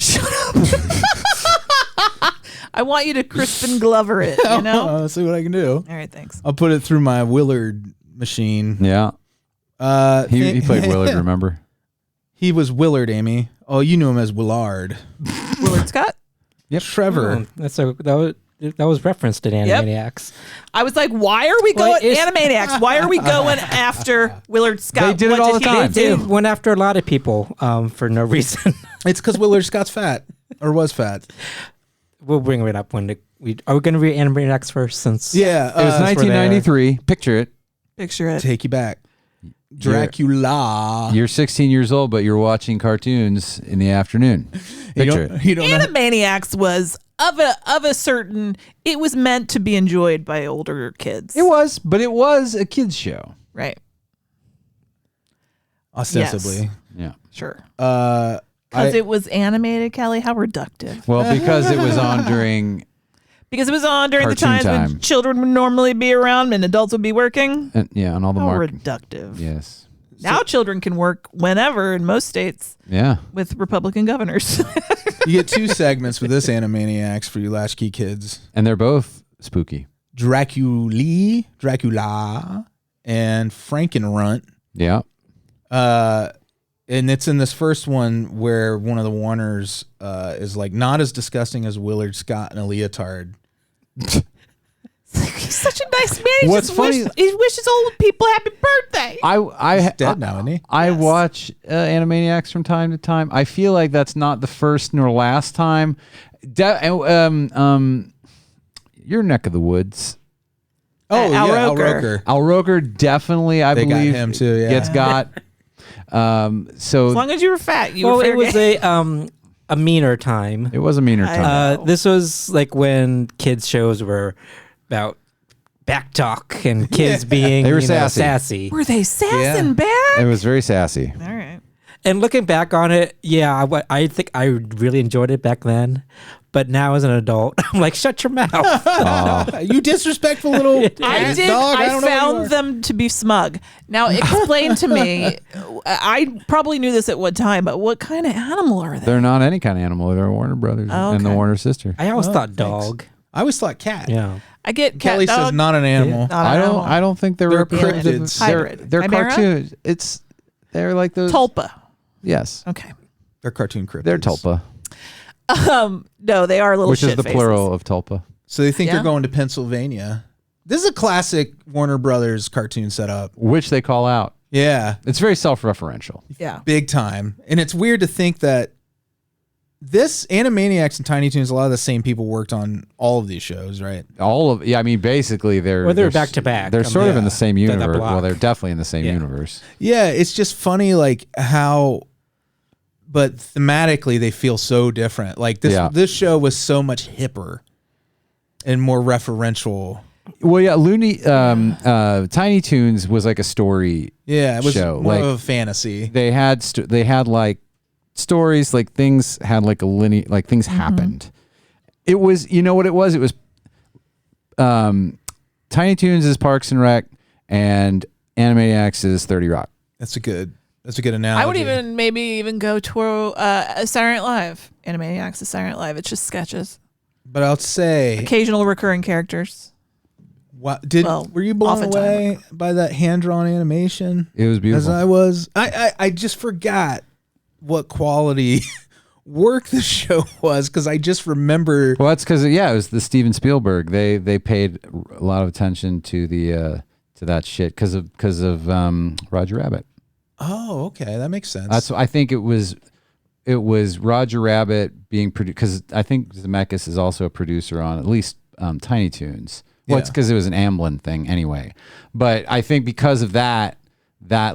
I want you to crispen Glover it, you know? I'll see what I can do. All right, thanks. I'll put it through my Willard machine. Yeah. He played Willard, remember? He was Willard, Amy. Oh, you knew him as Willard. Willard Scott? Yep. Trevor. That was referenced in Animaniacs. I was like, why are we going, Animaniacs, why are we going after Willard Scott? They did it all the time. They went after a lot of people for no reason. It's because Willard Scott's fat. Or was fat. We'll bring it up when are we going to read Animaniacs first? Since Yeah. It was 1993. Picture it. Picture it. Take you back. Dra-cul-aaa. You're 16 years old, but you're watching cartoons in the afternoon. Picture it. You don't know. Animaniacs was of a certain, it was meant to be enjoyed by older kids. It was, but it was a kids show. Right. Ostensibly. Yeah. Sure. Because Because it was animated, Kelly? How reductive. Well, because it was on during Because it was on during the Cartoon times when time. children would normally be around and adults would be working. on all the How market. reductive. Yes. Now children can work whenever in most states Yeah. with Republican governors. you get two segments with this Animaniacs for you latchkey kids. And they're both spooky. Dra-cul-Lee, Dra-cul-aaa, and Phrankenrunt. Yeah. And it's in this first one where one of the Warners is like not as disgusting as Willard Scott in a leotard. He's such a nice man. He What's just funny- he wishes old people happy birthday. He's dead now, isn't he? I Yes. watch Animaniacs from time to time. I feel like that's not the first nor last time. Your neck of the woods. Oh, Al yeah, Al Roker. Roker. Al Roker definitely, I They got believe, him too, yeah. gets got. As So long as you were fat, you well, were fair it was game. a meaner time. it was a meaner time. This was like when kids shows were about back talk and kids being They were sassy. Were they sassing Yeah. back? It was very sassy. All right. And looking back on it, yeah, I think I really enjoyed it back then. But now as an adult, I'm like, shut your mouth. You disrespectful little I cat did. dog. I don't know who you found are. them to be smug. Now explain to me. I probably knew this at one time, but what kind of animal are they? They're not any kind of animal. They're Warner Brothers Oh, and the okay. Warner sister. I always thought thanks. dog. I always thought cat. Yeah. I get Kelly cat says dog, not an animal. not an animal. I don't think they're They're representative. cryptids. Hybrid. They're Chimera? cartoons. They're like those. Tulpa. Yes. Okay. They're cartoon cryptids. They're tulpa, No, they are little which is shit the faces. plural of tulpa. So they think Yeah. they're going to Pennsylvania. This is a classic Warner Brothers cartoon setup. Which they call out. Yeah. It's very self-referential. Yeah. Big time. And it's weird to think that this Animaniacs and Tiny Toons, a lot of the same people worked on all of these shows, right? I mean, basically they're back to back. They're sort of in the same The universe. block. Well, they're definitely in the same Yeah. universe. Yeah, it's just funny like how but thematically they feel so different. Like this show was so much hipper and more referential. Well, yeah, Tiny Toons was like a story. Yeah, it was show. more Like, of a fantasy. They had like stories, like things had like a linear, like things happened. It was, you know what it was? It was Tiny Toons is Parks and Rec, and Animaniacs is 30 Rock. That's a good analogy. I would maybe even go to Saturday Night Live. Animaniacs is Saturday Night Live. It's just sketches. But I'll say, Occasional recurring characters. were you blown oftentimes away by that hand-drawn animation? It was beautiful. As I was. I just forgot what quality work the show was because I just remember. Well, that's because it was the Steven Spielberg. They paid a lot of attention to the to that shit because of Roger Rabbit. Oh, okay, that makes sense. That's I think it was Roger Rabbit being produced because I think Zemeckis is also a producer on at least Tiny Toons. Well, it's because it was an Amblin thing anyway. But I think because of that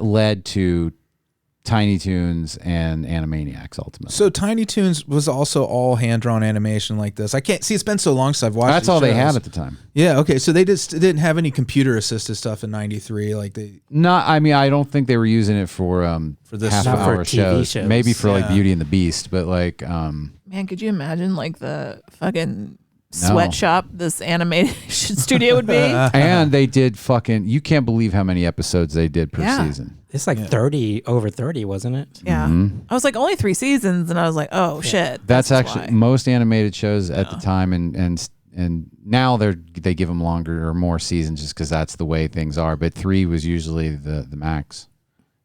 led to Tiny Toons and Animaniacs ultimately. So Tiny Toons was also all hand-drawn animation like this. I can't see, it's been so long since I've watched. That's all they had at the time. Yeah. Okay. So they just didn't have any computer-assisted stuff in '93. Like they. I mean, I don't think they were using it for this half-hour TV shows. Maybe for like Yeah. Beauty and the Beast, but like Man, could you imagine like the fucking sweatshop this animation studio would be? and they did fucking. You can't believe how many episodes they did per season. It's like over 30, wasn't it? Yeah. I was like, only 3 seasons, and I was like, oh shit. That's actually why. most animated shows at the time, and now they give them longer or more seasons just because that's the way things are. But 3 was usually the max.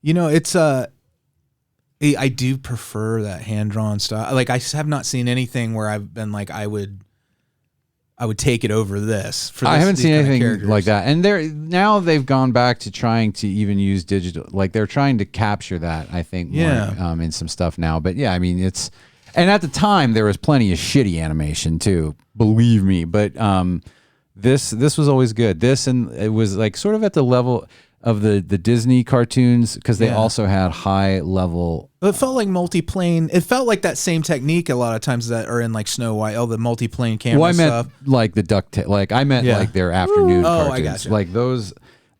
You know, it's I do prefer that hand-drawn style. Like I have not seen anything where I've been like I would take it over this. I haven't seen anything like that. And now they've gone back to trying to even use digital. Like they're trying to capture that, I think, more in some stuff now. But yeah, I mean, and at the time there was plenty of shitty animation too, believe me. But this was always good. This, and it was like sort of at the level of the Disney cartoons because they also had high level. It felt like multi-plane. It felt like that same technique a lot of times that are in like Snow White. Oh, the multi-plane camera Well, I meant stuff. like the like I meant like their afternoon cartoons. I gotcha. Like those,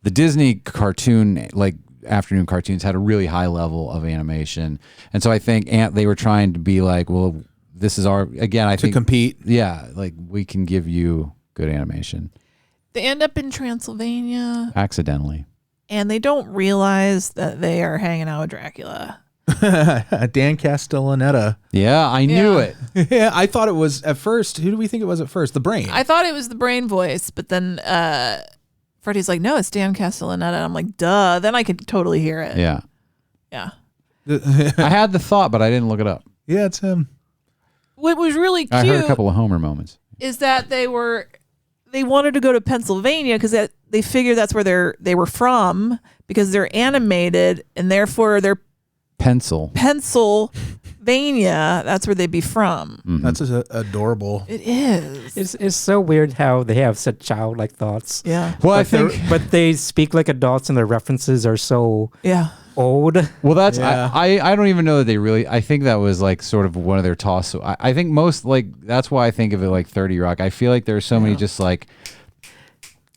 the Disney cartoon like afternoon cartoons had a really high level of animation, and so I think they were trying to be like, well, this is our I think compete. Yeah, like we can give you good animation. They end up in Transylvania, Accidentally. and they don't realize that they are hanging out with Dracula. Dan Castellaneta. Yeah, I knew it. Yeah, I thought it was at first. Who do we think it was at first? The Brain. I thought it was the Brain voice, but then Freddy's like, no, it's Dan Castellaneta. And I'm like, duh. Then I could totally hear it. Yeah, Yeah. I had the thought, but I didn't look it up. Yeah, it's him. What was really cute I heard a couple of Homer moments. is that they wanted to go to Pennsylvania because they figured that's where they were from because they're animated and therefore they're Pennsylvania. That's where they'd be from. Mm-hmm. That's adorable. It is. It's so weird how they have such childlike thoughts. Yeah. Well, I But they're- think. but they speak like adults and their references are so Yeah. old. Well, that's Yeah. I don't even know that they really. I think that was like sort of one of their toss. So I think most like that's why I think of it like 30 Rock. I feel like there's so many just like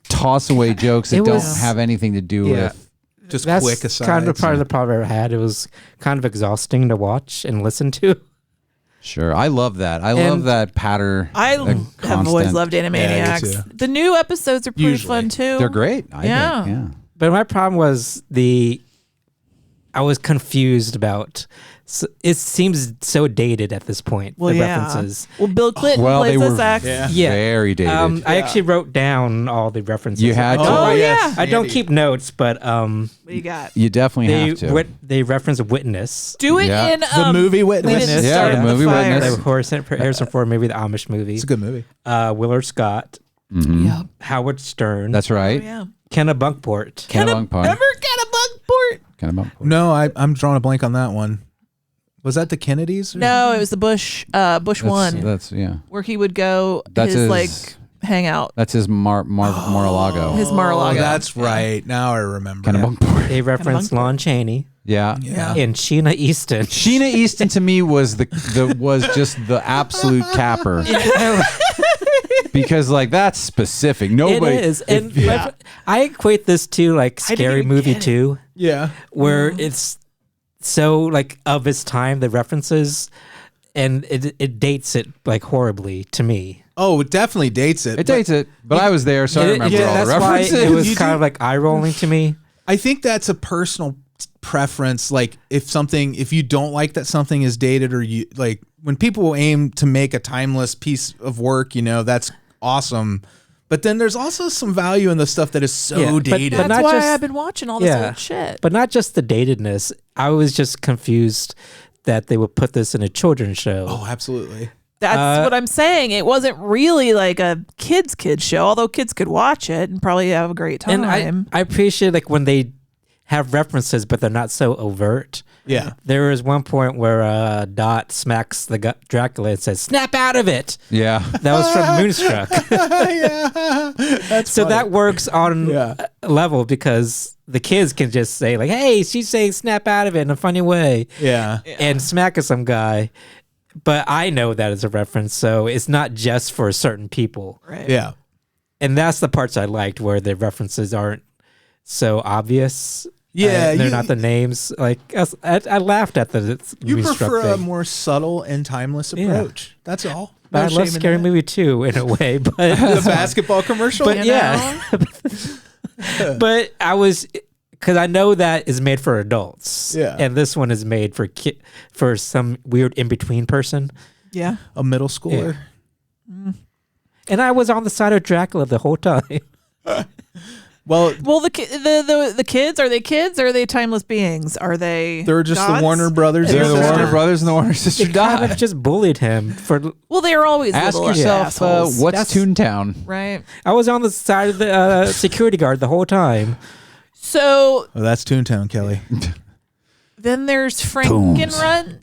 toss away jokes that It don't was- have anything to do with. Just That's quick aside. kind of part of the problem I had. It was kind of exhausting to watch and listen to. Sure, I love that. I love that patter. I have always constant- loved Yeah, me Animaniacs. too. The new episodes are pretty Usually. fun too. They're great. I Yeah. think, yeah. But my problem was I was confused about. It seems so dated at this point. Well, the yeah. references. Well, Bill Clinton Well, plays they were this act. Yeah. Very dated. I actually wrote down all the references. You had to? Oh, yeah. I don't keep notes, but What do you got? you definitely have to. they reference Witness. Do it Yeah. in The movie Witness. We didn't Yeah, start the the movie fire. Witness. The Harrison Ford movie, the Amish movie. It's a good movie. Willard Scott, Mhm. Yeah. Howard Stern, That's right. Oh, yeah. Kenna Bunkport. Kennebunkport. Remember Kennebunkport? Kennebunkport. No, I'm drawing a blank on that one. Was that the Kennedys? No, it was the Bush one, That's where he would go That's his his- like hangout. That's his Mar-a-Lago. His Mar-a-Lago. Oh, that's right. Now I remember. Kennebunkport. They referenced Lon Chaney Yeah. and Sheena Easton. Sheena Easton to me was was just the absolute capper. Because like that's specific. Nobody It is. And I equate this to like didn't Scary even Movie get it. 2, Yeah. where it's so like of its time, the references, and it dates it like horribly to me. Oh, it definitely dates it. It dates it, but I was there, so I remember all the that's why references. it was You kind do- of like eye rolling to me. I think that's a personal preference. Like if you don't like that something is dated, or you like when people aim to make a timeless piece of work, that's awesome. But then there's also some value in the stuff that is so Yeah, but dated. That's not why just- I've been watching all this Yeah. old shit. But not just the datedness. I was just confused that they would put this in a children's show. Oh, absolutely. That's what I'm saying. It wasn't really like a kids show, although kids could watch it and probably have a great time. And I appreciate like when they have references, but they're not so overt. Yeah. There is one point where Dot smacks the Dracula and says, "Snap out of it." Yeah. That was from Moonstruck. Yeah. That's So funny. that works on Yeah. a level because the kids can just say like, "Hey, she's saying snap out of it in a funny way," Yeah. and smack at some guy. But I know that is a reference, so it's not just for certain people. right. Yeah. And that's the parts I liked where the references aren't so obvious. Yeah, they're you- not the names. Like I laughed at the You Moonstruck prefer a thing. more subtle and timeless Yeah. approach. That's all. But I No love shame in Scary that. Movie 2 in a way, but The basketball commercial. but yeah. But I was because I know that is made for adults. Yeah. And this one is made for for some weird in between person. Yeah. A middle schooler. And I was on the side of Dracula the whole time. Well, Well, the kids, are they kids or are they timeless beings? Are they? they're just gods? the Warner Brothers. They're the sister. Warner Brothers and the Warner Sister They kind died. of just bullied him for. Well, they are always Ask little yourself, assholes. what's That's- Toontown? right. I was on the side of the security guard the whole time. So Oh, that's Toontown, Kelly. then there's Phrankenrunt.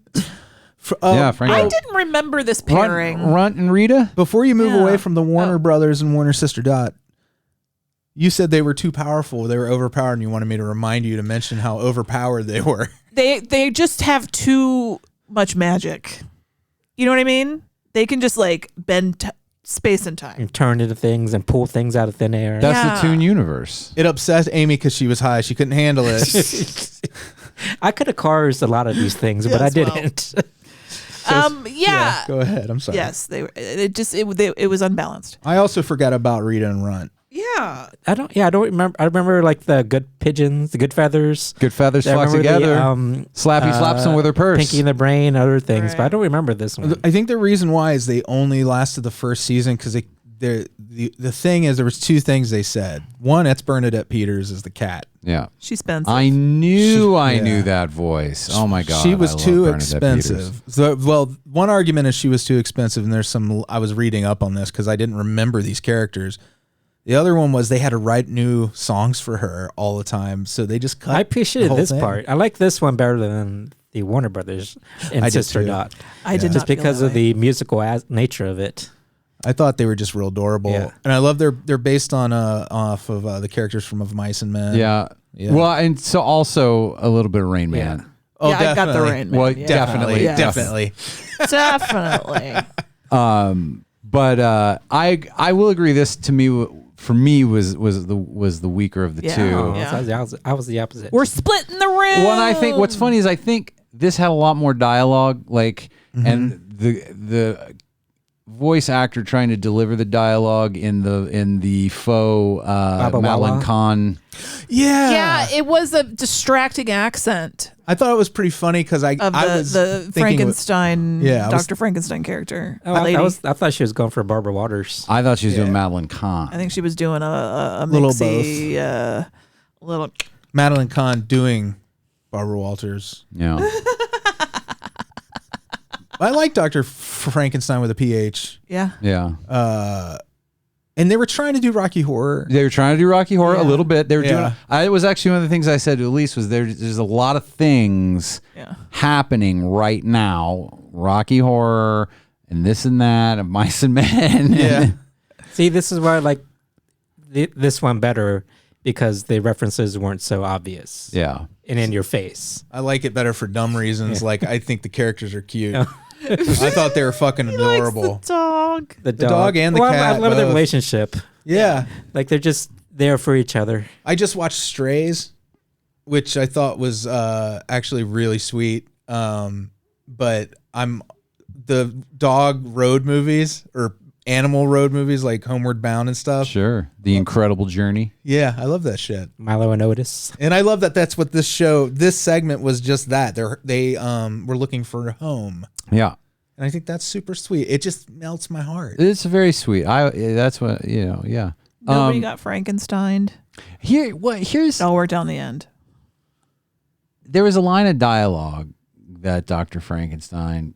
Yeah, Frank. I didn't remember this pairing. Runt and Rita? Before you move Yeah. away from the Warner Brothers and Warner Sister Dot, you said they were too powerful. They were overpowered, and you wanted me to remind you to mention how overpowered they were. They just have too much magic. You know what I mean? They can just like bend space and time. And turn into things and pull things out of thin air. That's Yeah. the Toon universe. It upset Amy because she was high. She couldn't handle it. I could have caused a lot of these things, but I Yes, well. didn't. Yeah. Go ahead. I'm sorry. Yes, they were. It was unbalanced. I also forgot about Rita and Runt. Yeah. I don't remember. I remember like the good pigeons, the good feathers. Good feathers I flock remember together. The, Slappy slaps them with her purse. Pinky in the brain, other things, but I Right. don't remember this one. I think the reason why is they only lasted the first season because the thing is there was two things they said. One, that's Bernadette Peters as the cat. Yeah. She spends. I knew Yeah. that voice. Oh my God. She was I love too Bernadette expensive. Peters. So, well, one argument is she was too expensive, and there's some. I was reading up on this because I didn't remember these characters. The other one was they had to write new songs for her all the time, so they just cut. I the appreciated whole this thing. part. I like this one better than the Warner Brothers and I did Sister too. Dot. I did Just not feel because that of way. the musical nature of it. I thought they were just real adorable, Yeah. and I love they're based on off of the characters from Of Mice and Men. Yeah. Yeah. Well, and so also I a little bit of Rain Man. Oh, Yeah, I got the definitely. Rain Man. Well, Yeah. definitely, Yes. definitely. Definitely. But I will agree. This to me, for me, was the weaker of the Yeah. two. Oh, So I was the opposite. We're splitting the room. Well, and I think what's funny is I think this had a lot more dialogue, like, and the voice actor trying to deliver the dialogue in the faux Baba Madeline Walla? Kahn. Yeah, it was a distracting accent I thought it was pretty funny because I of was the thinking Frankenstein, Yeah, I was- Dr. Frankenstein character. Oh, lady. I thought she was going for Barbara Waters. I thought she was doing Madeline Kahn. I think she was doing a Little mixy, little. Madeline Kahn doing Barbara Walters. Yeah. I like Dr. Frankenstein with a PH. Yeah. Yeah. And they were trying to do Rocky Horror. They were trying to do Rocky Horror a little bit. They were doing. It was actually one of the things I said to Alise was there's a lot of things happening right now. Rocky Horror and this and that and Mice and Men. Yeah. See, this is why I like this one better because the references weren't so obvious. Yeah. And in your face. I like it better for dumb reasons. Like, I think the characters are cute. I thought they were fucking adorable. The dog. The dog and the cat. I love their both. relationship. Yeah. Like they're just there for each other. I just watched Strays, which I thought was actually really sweet. But the dog road movies or animal road movies like Homeward Bound and stuff. Sure. The Incredible Journey. Yeah, I love that shit. Milo and Otis. And I love that that's what this segment was just that. They were looking for a home. Yeah. And I think that's super sweet. It just melts my heart. It's very sweet. That's what, yeah. Nobody got Frankensteined. Here's It all worked out in the end. there was a line of dialogue that Dr. Frankenstein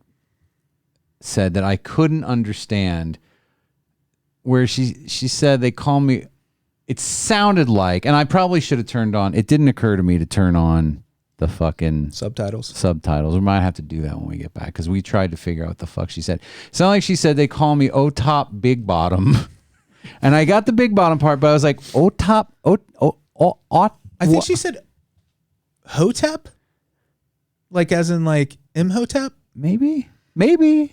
said that I couldn't understand, where she said they call me, it sounded like, and I probably should have turned on, it didn't occur to me to turn on the fucking subtitles. We might have to do that when we get back because we tried to figure out what the fuck she said. It sounded like she said they call me O-top Big Bottom. And I got the Big Bottom part, but I was like, O-top, I think she said Hotep? Like as in like Imhotep? Maybe.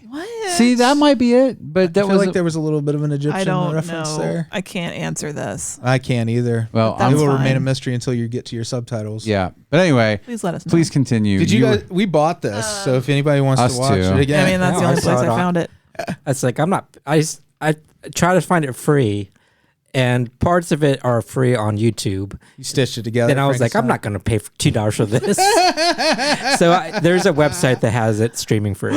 What? See, that might be it. But that I feel was like there was a little bit of an Egyptian I don't reference know. there. I can't answer this. I can't either. Well, That's it will remain fine. a mystery until you get to your subtitles. yeah. But anyway, Please let us know. please continue. Did you guys? We bought this, so if anybody wants Us to watch too. it again, I mean, that's No, the I only saw place it I on- found it. It's like I try to find it free, and parts of it are free on YouTube. you stitched it together. Then I was like, I'm not going to pay for $2 for this. So there's a website that has it streaming free.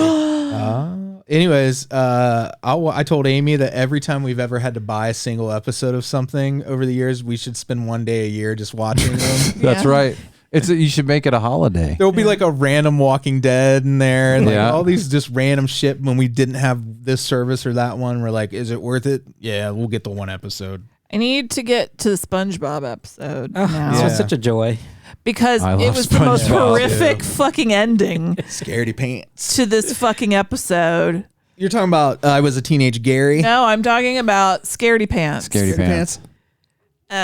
Anyways, I told Amy that every time we've ever had to buy a single episode of something over the years, we should spend one day a year just watching them. That's right. You should make it a holiday. There will be like a random Walking Dead in there, and like Yeah. all these just random shit. When we didn't have this service or that one, we're like, "Is it worth it?" Yeah, we'll get the one episode. I need to get to the SpongeBob episode Oh, now This was such a joy. because I it love was the most SpongeBob, horrific fucking ending Scaredy pants. to this fucking episode. You're talking about I was a teenage Gary. No, I'm talking about Scaredy Pants. Scaredy Pants.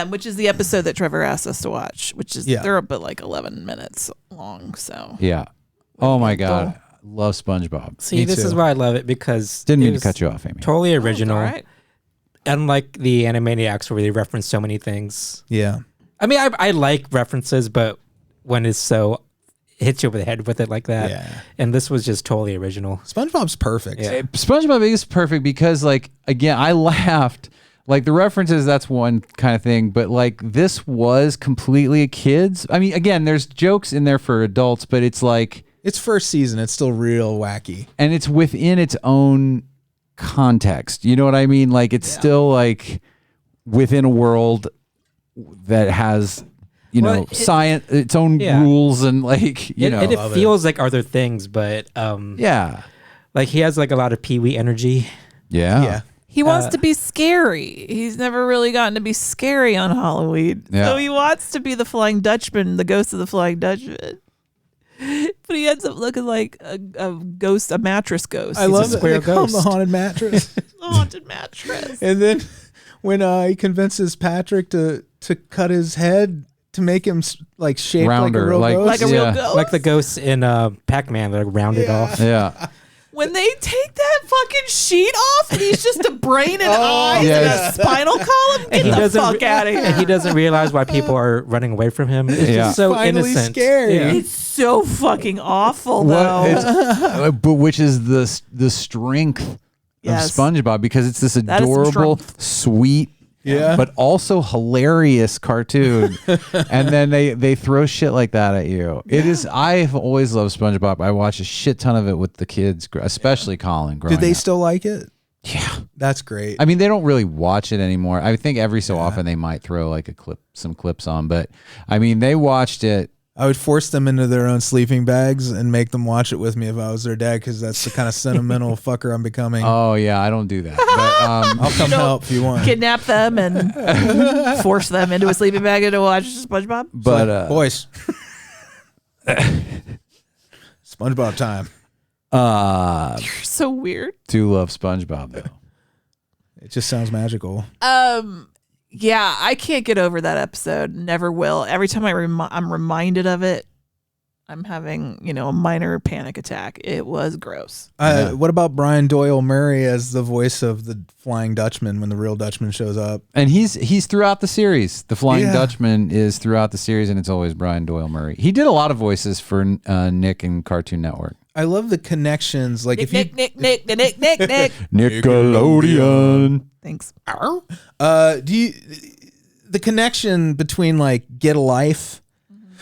Which is the episode that Trevor asked us to watch, which is Yeah. they're but like 11 minutes long. So Yeah. Oh my God. Love SpongeBob. See, Me this too. is why I love it because Didn't it mean to was cut you off, Amy. Totally original. all right. Unlike the Animaniacs where they reference so many things. Yeah. I mean, I like references, but when it's so hits you over the head with it like that. Yeah. And this was just totally original. SpongeBob's perfect. Yeah. SpongeBob is perfect because, like, again, I laughed. Like, the references, that's one kind of thing. But, like, this was completely a kid's. I mean, again, there's jokes in there for adults, but it's like... It's first season. It's still real wacky. And it's within its own context. You know what I mean? Like, it's still, like, within a world that has... Well, science, its own rules, and like, it feels like other things, but yeah, like he has like a lot of Pee-wee energy. Yeah. He wants to be scary. He's never really gotten to be scary on Halloween. Yeah. So he wants to be the Flying Dutchman, the ghost of the Flying Dutchman. But he ends up looking like a ghost, a mattress ghost. I He's love a that square they call him the ghost. haunted mattress. A haunted mattress. And then when he convinces Patrick to cut his head to make him like shaped Rounder, like a real like- ghost. Like a real Yeah. ghost. Like the ghosts in Pac-Man that are rounded off. yeah. When they take that fucking sheet off and he's just a brain and eyes yeah, and yeah. a spinal column, get the fuck out of And here. he doesn't realize why people are running away from him. It's Yeah. just so Finally innocent. scared. Yeah. It's so fucking awful, What though. but which is the strength Yes. of SpongeBob, because it's this That is some adorable, strength. sweet, Yeah. but also hilarious cartoon. And then they throw shit like that at you. It is. I've always loved SpongeBob. I watch a shit ton of it with the kids, especially Colin. Growing Did they up. still like it? Yeah. That's great. I mean, they don't really watch it anymore. I think every so often they might throw like some clips on, but I mean, they watched it I would force them into their own sleeping bags and make them watch it with me if I was their dad, because that's the kind of sentimental fucker I'm becoming. Oh yeah, I don't do that. But I'll come help if you want. Kidnap them and force them into a sleeping bag and to watch SpongeBob. but Boys, SpongeBob time. You're so weird. do love SpongeBob though. It just sounds magical. Yeah, I can't get over that episode. Never will. Every time I'm reminded of it, I'm having, a minor panic attack. It was gross. What about Brian Doyle Murray as the voice of the Flying Dutchman when the real Dutchman shows up? And he's throughout the series. The Flying Dutchman is throughout the series, and it's always Brian Doyle Murray. He did a lot of voices for Nick and Cartoon Network. I love the connections. Like Nick. Nickelodeon. Thanks. The connection between like Get a Life,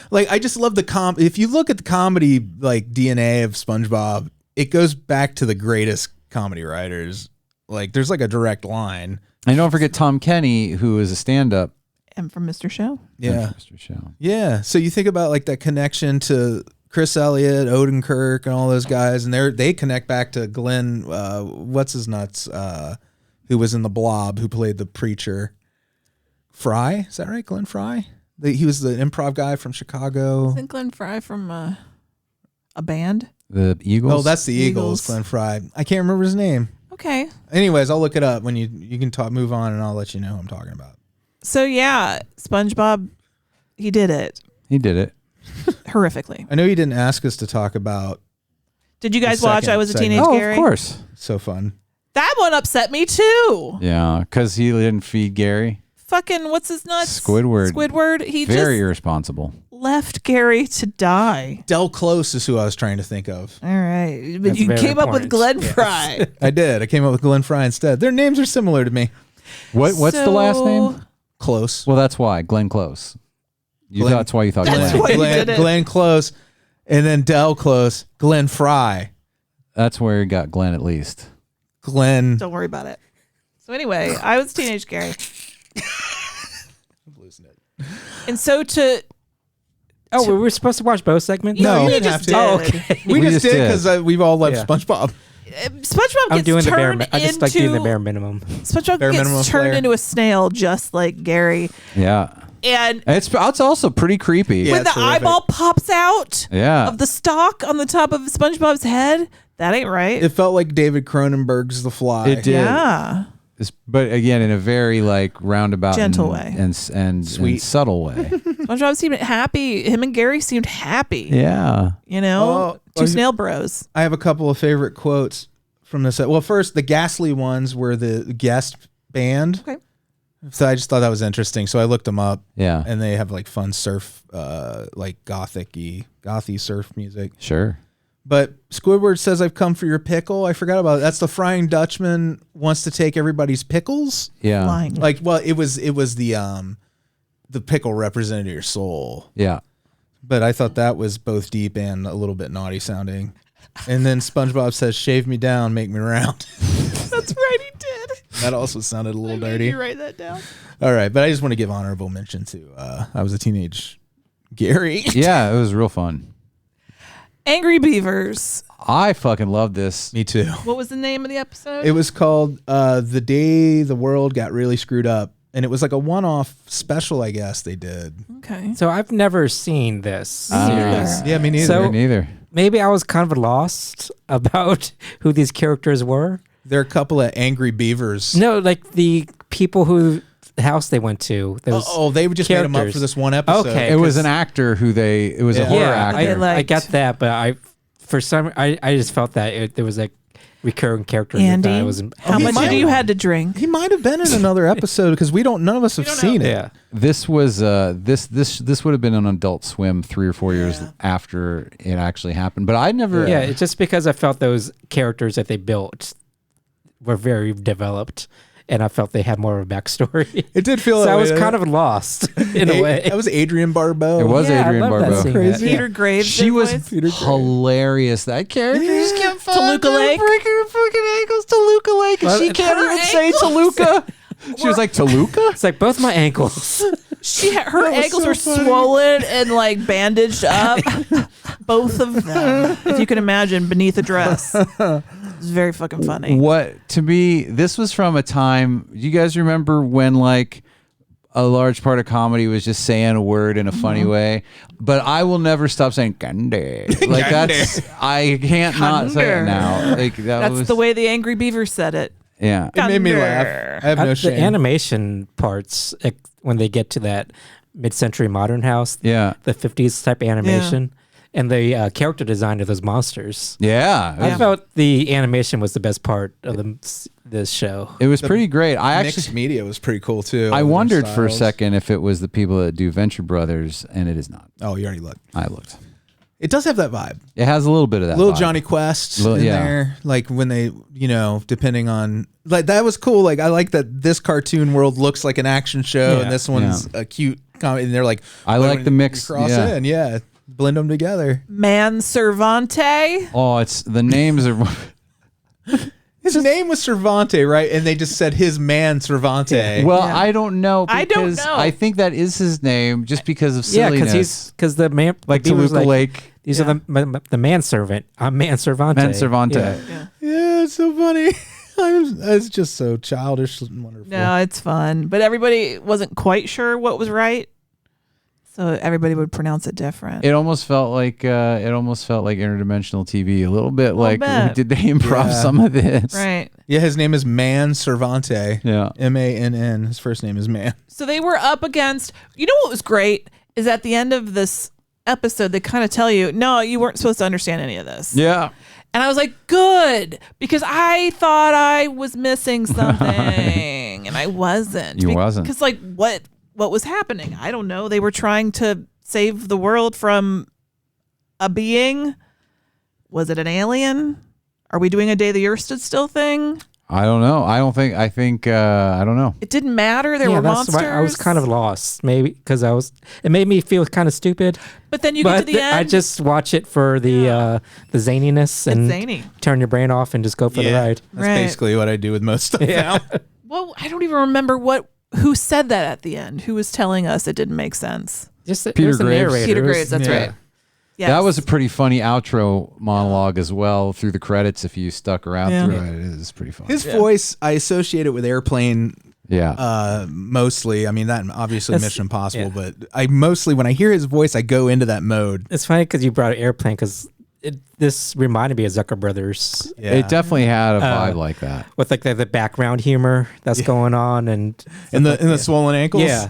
like I just love the if you look at the comedy like DNA of SpongeBob, it goes back to the greatest comedy writers. Like there's like a direct line. And don't forget Tom Kenny, who is a stand-up. And from Mr. Show. Yeah. Mr. Show. Yeah. So you think about like that connection to Chris Elliott, Odenkirk, and all those guys, and they connect back to Glenn, what's his nuts, who was in The Blob, who played the preacher. Fry, is that right? Glenn Fry? He was the improv guy from Chicago. Isn't Glenn Fry from a band? The Eagles? Oh, that's the Eagles, Glenn Fry. I can't remember his name. Okay. Anyways, I'll look it up when you can move on, and I'll let you know who I'm talking about. So yeah, SpongeBob, he did it. He did it. Horrifically. I know you didn't ask us to talk about. Did you guys The watch second I Was a segment. Teenage Oh, Gary? of course. So fun. That one upset me too. Yeah, because he didn't feed Gary. Fucking what's his nuts? Squidward. He Very just irresponsible. left Gary to die. Del Close is who I was trying to think of. All right. But That's you very came up with important. Glenn Fry. I did. I came up with Glenn Fry instead. Their names are similar to me. What's the last name? Close. Well, that's why. Glenn Close. That's why you thought That's Glenn. why you did it. Glenn Close, and then Del Close, Glenn Fry, That's where he got Glenn at least. Glenn. Don't worry about it. So anyway, I Was Teenage Gary. I'm losing it. And so Oh, we were supposed to watch both segments? No, we you didn't just have to. did. Oh, okay. We just did did. because we've all loved Yeah. SpongeBob. SpongeBob I'm gets doing the bare. turned I just like doing the into bare minimum. SpongeBob Bare minimum gets turned flair. into a snail just like Gary. Yeah. And It's also pretty creepy. Yeah, when the it's horrific. eyeball pops out Yeah. of the stalk on the top of SpongeBob's head, that ain't right. It felt like David Cronenberg's The Fly. It did. Yeah. But again, in a very like roundabout, Gentle and, way. and Sweet. subtle way. SpongeBob seemed happy. Him and Gary seemed happy. Yeah. Two snail bros. I have a couple of favorite quotes from this. Well, first, the Ghastly ones were the guest band. Okay. So I just thought that was interesting. So I looked them up. Yeah. And they have like fun surf, like gothy surf music. Sure. But Squidward says, "I've come for your pickle." I forgot about it. That's the Frying Dutchman wants to take everybody's pickles. Yeah. Lying. Like, well, it was the pickle represented your soul. Yeah. But I thought that was both deep and a little bit naughty sounding. And then SpongeBob says, "Shave me down, make me round." That's right, he did. That also sounded a little Made dirty. you write that down. All right, but I just want to give honorable mention to I Was a Teenage Gary. Yeah. It was real fun. Angry Beavers. I fucking love this. Me too. What was the name of the episode? It was called The Day the World Got Really Screwed Up. And it was like a one-off special, I guess they did. Okay. So I've never seen this series. Yeah, me neither. So- Neither. Maybe I was kind of lost about who these characters were. They're a couple of angry beavers. No, like the people who house they went to. Those They just made them up characters. for this one episode. Okay. It was an actor it was a Yeah. horror yeah, actor. I get that, but I just felt that there was like recurring character Andy, that I wasn't. how he much might- did you had to drink? He might have been in another episode because none of us have seen it. Yeah. This was this would have been on Adult Swim 3 or 4 years after it actually happened. But I never. Yeah, it's just because I felt those characters that they built were very developed, and I felt they had more of a backstory. It did feel So that I way, was didn't kind it? of lost in a way. That was Adrienne Barbeau. It was Yeah, I Adrienne love that Barbeau. scene. Crazy. Peter Graves. She did was voice? hilarious. That character just kept Toluca Lake. breaking her fucking ankles. Toluca Lake, and Well, she can't her even say ankles. Toluca. She was like Toluca. It's like both my ankles. Her ankles were swollen and like bandaged up. Both of them, if you can imagine, beneath a dress. It was very fucking funny. What to me, this was from a time. You guys remember when like a large part of comedy was just saying a word in a funny way? But I will never stop saying "candy." Like that's I can't not say it now. Like that's the way the Angry Beaver said it. Yeah, It made me laugh. I have no shame. The animation parts, when they get to that mid-century modern house, yeah, the 50s type animation, and the character design of those monsters. Yeah, I felt the animation was the best part of this show. it was pretty great. I Mixed actually, media was pretty cool too. I Their wondered for a styles. second if it was the people that do Venture Brothers, and it is not. Oh, you already looked. I looked. It does have that vibe. It has a little bit of that. Little vibe. Johnny Quest Little- in yeah. there. Like when they, depending on, like that was cool. Like I like that this cartoon world looks like an action show Yeah. and this one's a cute comedy. And they're like, I but like when the you mix, cross yeah. in, blend them together. Man Cervante. Oh, it's the names are. His name was Cervante, right? And they just said his man Cervante. Well, I don't know. I don't because know. I think that is his name, just because of Yeah, silliness. because the man like the Beaver's Toluca Lake, These are the manservant. I'm Manservante. Manservante. Yeah. Yeah, it's so funny. It's just so childish and wonderful. No, it's fun. But everybody wasn't quite sure what was right. So everybody would pronounce it different. It almost felt like interdimensional TV a little bit. Like, bit. did they improv Yeah. some of this? Right. Yeah, his name is Man Cervante. Yeah. Mann. His first name is Man. So they were up against, what was great is at the end of this episode, they kind of tell you, no, you weren't supposed to understand any of this. Yeah. And I was like, good, because I thought I was missing something and I wasn't. You wasn't. Because like what was happening? I don't know. They were trying to save the world from a being. Was it an alien? Are we doing a Day the Earth Stood Still thing? I don't know. I don't know. It didn't matter. There were that's monsters. why I was kind of lost, maybe because it made me feel kind of stupid. But then you get to the end. I just watch it for the zaniness and zany. turn your brain off and just go for the ride. That's Right. basically what I do with most stuff now. Well, I don't even remember who said that at the end. Who was telling us it didn't make sense? Just Peter there's a Graves. narrator. Peter It was- Graves, that's yeah. right. Yes. That was a pretty funny outro monologue as well through the credits. If you stuck around Yeah. through it, it is pretty funny. His voice, I associate it with Airplane yeah. mostly. I mean, that obviously That's- Mission Impossible, yeah. but I mostly, when I hear his voice, I go into that mode. It's funny because you brought Airplane because this reminded me of Zucker Brothers Yeah. It definitely had a vibe like that. with like the background humor that's going on and in the swollen ankles. yeah.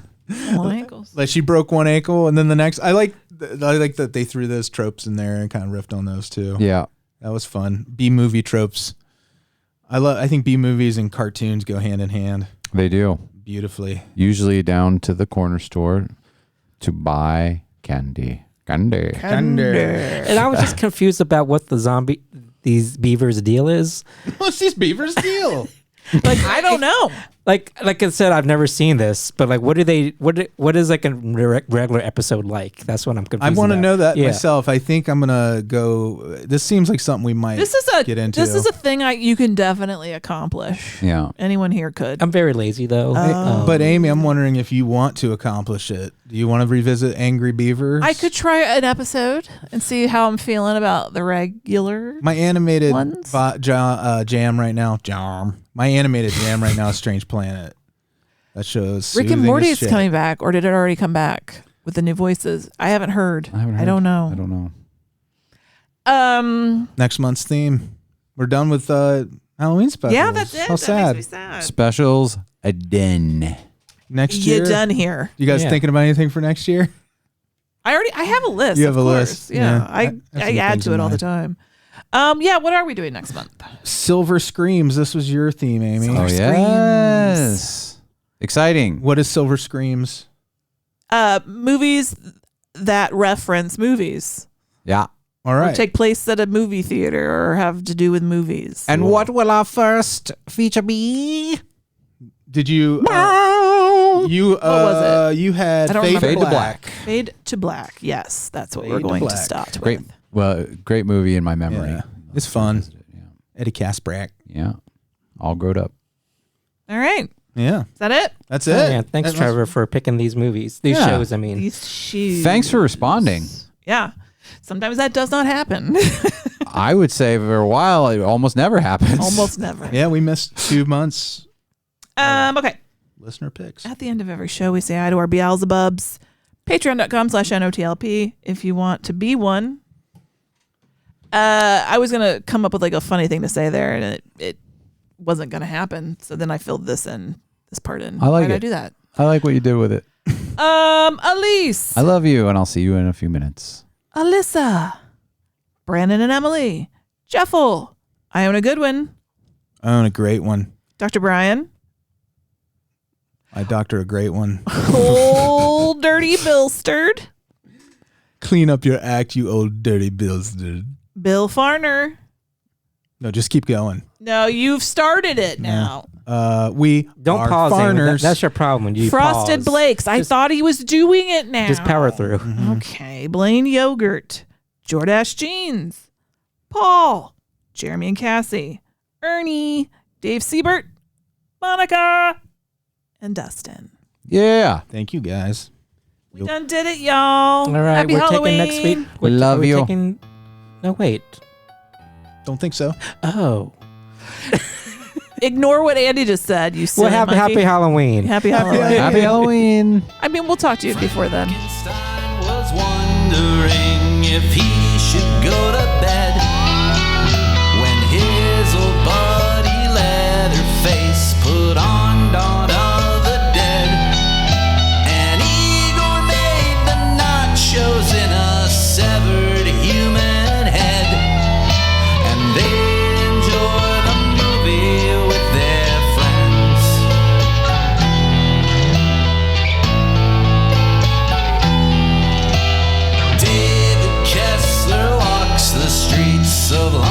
All ankles. Like she broke one ankle and then the next. I like that they threw those tropes in there and kind of riffed on those too. Yeah. That was fun. B-movie tropes. I think B-movies and cartoons go hand in hand They do. beautifully. Usually down to the corner store to buy candy. Candy. And I was just confused about what these beavers deal is. What's these beavers deal? Like I don't know. Like I said, I've never seen this, but like, what is like a regular episode like? That's what I'm confused. I want to about. know that Yeah. myself. I think I'm gonna go. This seems like something we might This get into. is a thing you can definitely accomplish. Yeah. Anyone here could. I'm very lazy though. But Amy, I'm wondering if you want to accomplish it. Do you want to revisit Angry Beavers? I could try an episode and see how I'm feeling about the regular. My animated Ones? jam right now. My animated jam right now is Strange Planet. That shows Rick and Morty is coming back, or did it already come back with the new voices? I haven't heard. I don't know. I don't know. Next month's theme. We're done with Halloween specials. Yeah, that's it. How That sad. makes me sad. Specials a den. Next year. You're done here. You guys Yeah. thinking about anything for next year? I have a list. You have of a course. list. Yeah, Yeah. I have I some add things to in it all the mind. time. Yeah. What are we doing next month? Silver Screams. This was your theme, Amy. Oh, Screams. yes. Exciting. What is Silver Screams? Movies that reference movies Yeah. All or right. take place at a movie theater or have to do with movies. And what will our first feature be? Did you? You was it? You had I don't Fade, remember. to Fade to Black. Fade to Black. Yes, that's what Fade we're to going to Black. start Great. with. Well, great movie in my memory. Yeah. It's fun. Yeah. Eddie Kasprak. Yeah. All grown up. All right. Yeah. Is that it? That's Oh, it. yeah, thanks, That- Trevor, for picking these movies. These Yeah. shows, I mean. These shoes. Thanks for responding. Yeah. Sometimes that does not happen. I would say for a while it almost never happens. Almost never. Yeah, we missed 2 months. Okay. Listener picks. At the end of every show, we say hi to our Beelzebubs. Patreon.com/NOTLP if you want to be one. I was going to come up with like a funny thing to say there, and it wasn't going to happen. So then I filled this part in. I like Why did I it. do that? I like what you did with it. Alise. I love you, and I'll see you in a few minutes. Alyssa. Branan and Emily. Jeffel. Iona Goodwin. I own a great one. Dr. Brian. I doctor a great one. Old Dirty Bill Stirred. Clean up your act, you old dirty bills, dude. Bill Farner. No, just keep going. No, you've started it now. We Don't are pause. Amy. farners. That's your problem when you Frosted pause. Blakes. I thought he was doing it now. Just power through. Okay. Blayne Yogurt. Jordache Jeans. Paul. Jeremy and Cassie. Ernie. Dave Siebert. Monica. And Dustin. Yeah. Thank you, guys. We done did it, y'all. All right, Happy we're Halloween. taking next week. We love are we you. Taking... No, wait. Don't think so. Oh. Ignore what Andy just said, you silly Well, happy monkey. Halloween. Happy Halloween. Happy Halloween. I mean, we'll talk to you before then. Frankenstein was wondering if he should go to bed when his old buddy Leatherface put on Dawn of the Dead. And Igor made the nachos in a severed human head, and they enjoy the movie with their friends. David Kessler walks the streets of London.